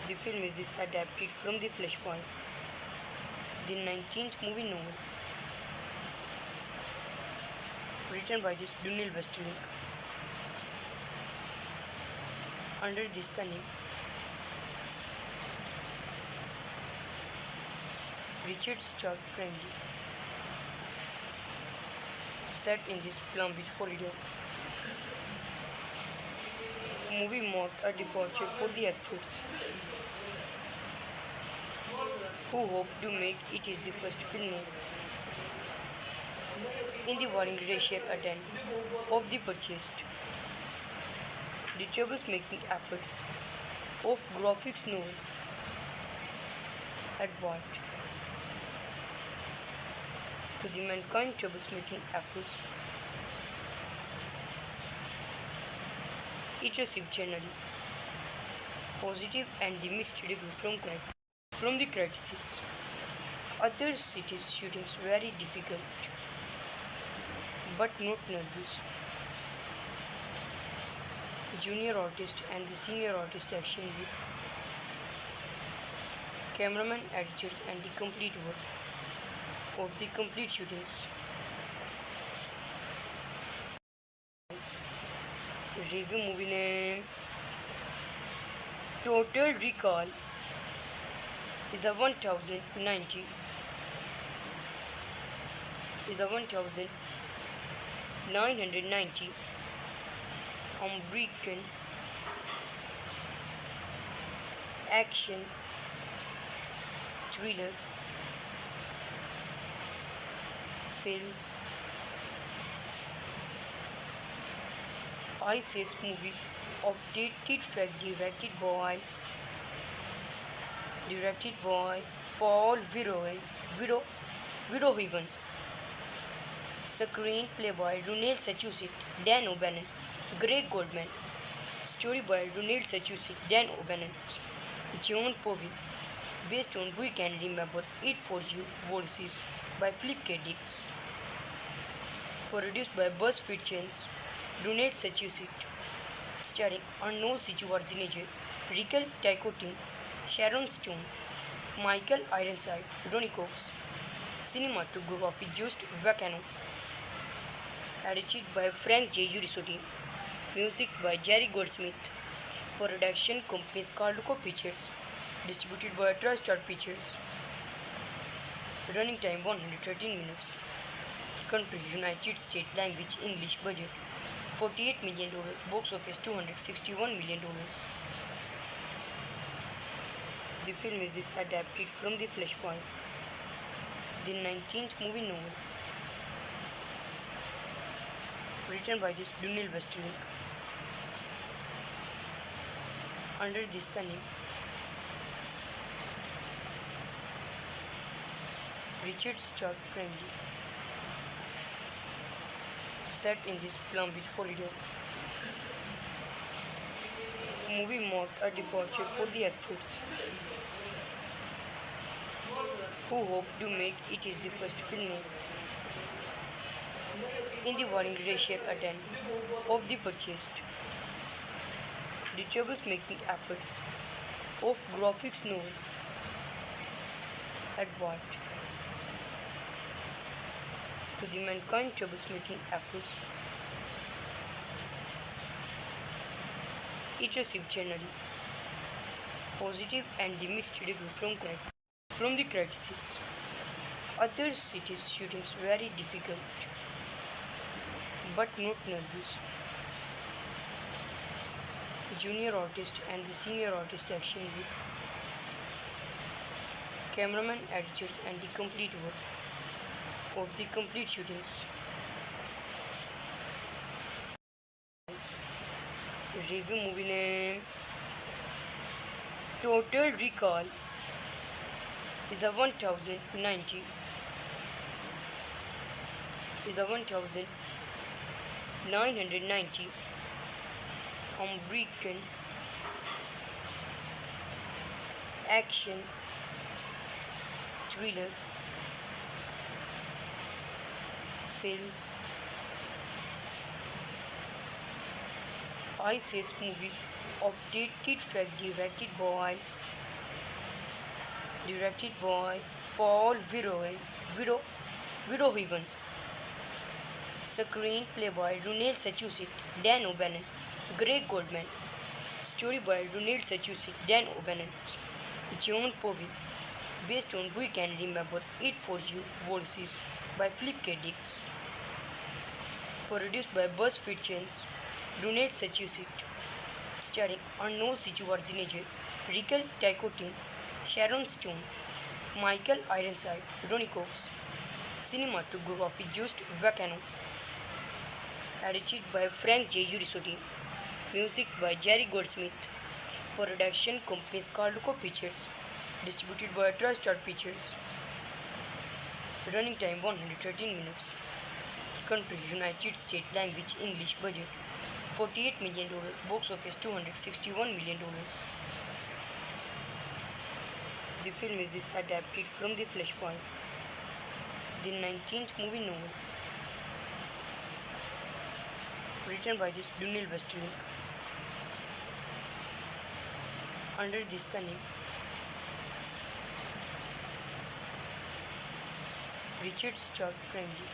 The film is adapted from The Flashpoint, the 19th movie novel, written by Daniel Westerling. Under this pen name, Richard Stark Friendly. Set in this Palm Beach, Florida. Movie marked a departure for the actors, who hope to make it is the first film in the warring racial attempt of the purchased. The troublemaking efforts of graphics novel advert to the mankind troublemaking efforts. It received generally positive and mixed review from the critics. Other cities' shootings very difficult, but not nervous. Junior artist and the senior artist action with cameraman, editors, and the complete work of the complete shootings. Review movie name. Total Recall is a 1990 American action thriller film. ISIS movie of dated fact directed by Paul Verhoeven. Screenplay by Ronald Sachusik, Dan O'Bannon, Greg Goldman. Story by Ronald Sachusik, Dan O'Bannon, John Povey. Based on We Can Remember It For You Voices by Philip K. Dick. Produced by BuzzFeed Chance, Ronald Sachusik. Starring Arnold Schwarzenegger, Rachel Ticotin, Sharon Stone, Michael Ironside, Ronnie Cox. Cinematography Just Vacano. Edited by Frank J. Urisotti. Music by Jerry Goldsmith. Production companies Carluco Pictures. Distributed by TriStar Pictures. Running time 113 minutes. Country United States. Language English. Budget $48 million. Box office $261 million. The film is adapted from The Flashpoint, the 19th movie novel, written by Daniel Westerling. Under this pen name, Richard Stark Friendly. Set in this Palm Beach, Florida. movie marked a departure for the actors, who hope to make it is the first film in the warring racial attempt of the purchased. The troubles-making efforts of graphics novel Edward to the mankind troubles-making efforts. It received generally positive and mixed review from the critics. Other cities' shootings very difficult, but not nervous. Junior artist and the senior artist action with cameraman, editors, and the complete work of the complete shootings. Review movie name. Total recall is a 1090. Is a 1990 American action thriller film. ISIS movie updated fact directed by Paul Verhoeven. Screenplay by Ronald Sachusik, Dan O'Bannon, Greg Goldman. Story by Ronald Sachusik, Dan O'Bannon, John Povey. Based on We Can Remember It For You Voices by Philip K. Dick. Produced by BuzzFeed Chains, Ronald Sachusik. Starring Arnold Schwarzenegger, Rickle Ticotin, Sharon Stone, Michael Ironside, Ronnie Cox. Cinematography Just Vacano. Edited by Frank J. Urisotti. Music by Jerry Goldsmith. Production companies Carluco Pictures. Distributed by TriStar Pictures. Running time 113 minutes. Country United States. Language English. Budget $48 million. Box office $261 million. The film is adapted from the Flashpoint, the 19th movie novel, written by Daniel Westerling, under this pen name Richard Stark Primly.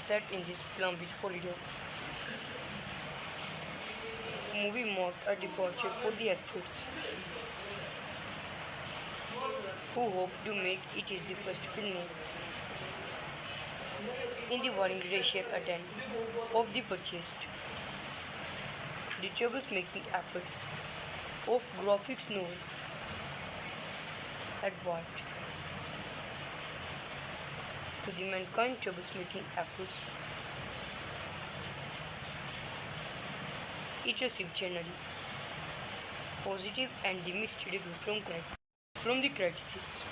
Set in this Palm Beach, Florida. Movie marked a departure for the actors, who hope to make it is the first film in the warring racial attempt of the purchased. The troubles-making efforts of graphics novel Edward to the mankind troubles-making efforts. It received generally positive and mixed review from the critics.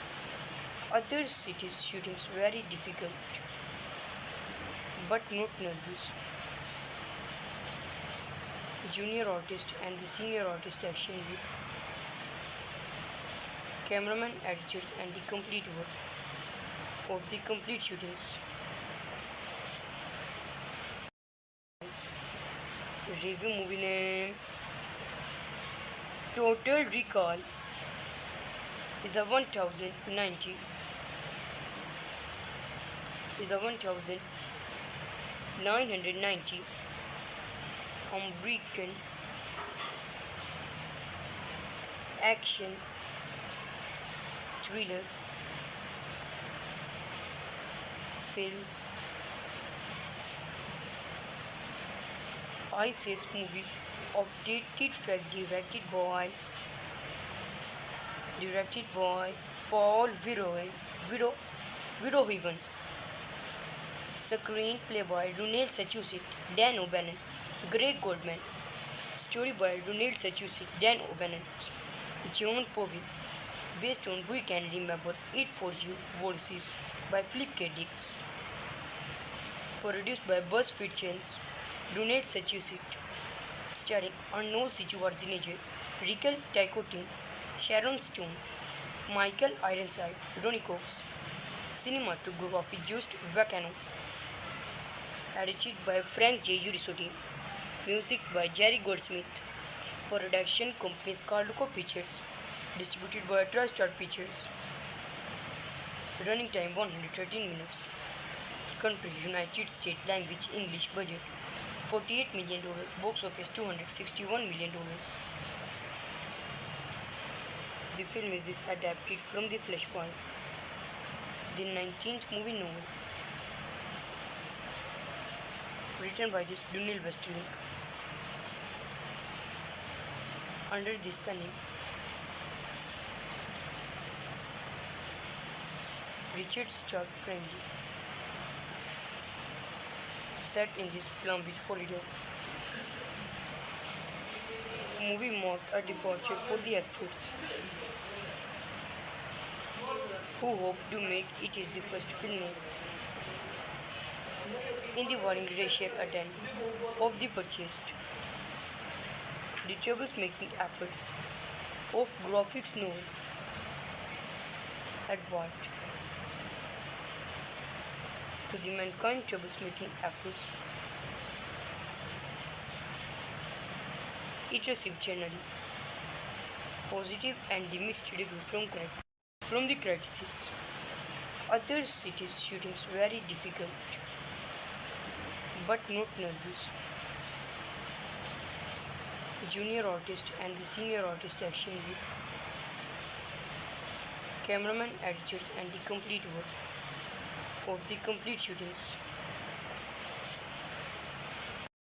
Other cities' shootings very difficult, but not nervous. Junior artist and the senior artist action with cameraman, editors, and the complete work of the complete shootings. Review movie name. Total recall is a 1090. Is a 1990 American action thriller film. ISIS movie updated fact directed by Paul Verhoeven. Screenplay by Ronald Sachusik, Dan O'Bannon, Greg Goldman. Story by Ronald Sachusik, Dan O'Bannon, John Povey. Based on We Can Remember It For You Voices by Philip K. Dick. Produced by BuzzFeed Chains, Ronald Sachusik. starring Arnold Schwarzenegger, Raquel Ticotin, Sharon Stone, Michael Ironside, Ronnie Cox. Cinematography Just Vacano. Edited by Frank J. Urisotti. Music by Jerry Goldsmith. Production company Carluco Pictures. Distributed by TriStar Pictures. Running time 113 minutes. Country United States. Language English. Budget $48 million. Box office $261 million. The film is adapted from The Flashpoint, the 19th movie novel, written by Daniel Westerling. Under this pen name, Richard Stark Friendly. Set in this Palm Beach, Florida. Movie marked a departure for the actors, who hope to make it is the first film in the warring racial attempt of the purchased. The troublemaking efforts of graphics novel Edward to the mankind troublemaking efforts. It received generally positive and the mixed review from the critics. Other cities' shootings very difficult, but not nervous. Junior artist and the senior artist action with cameraman, editors and the complete work of the complete shootings.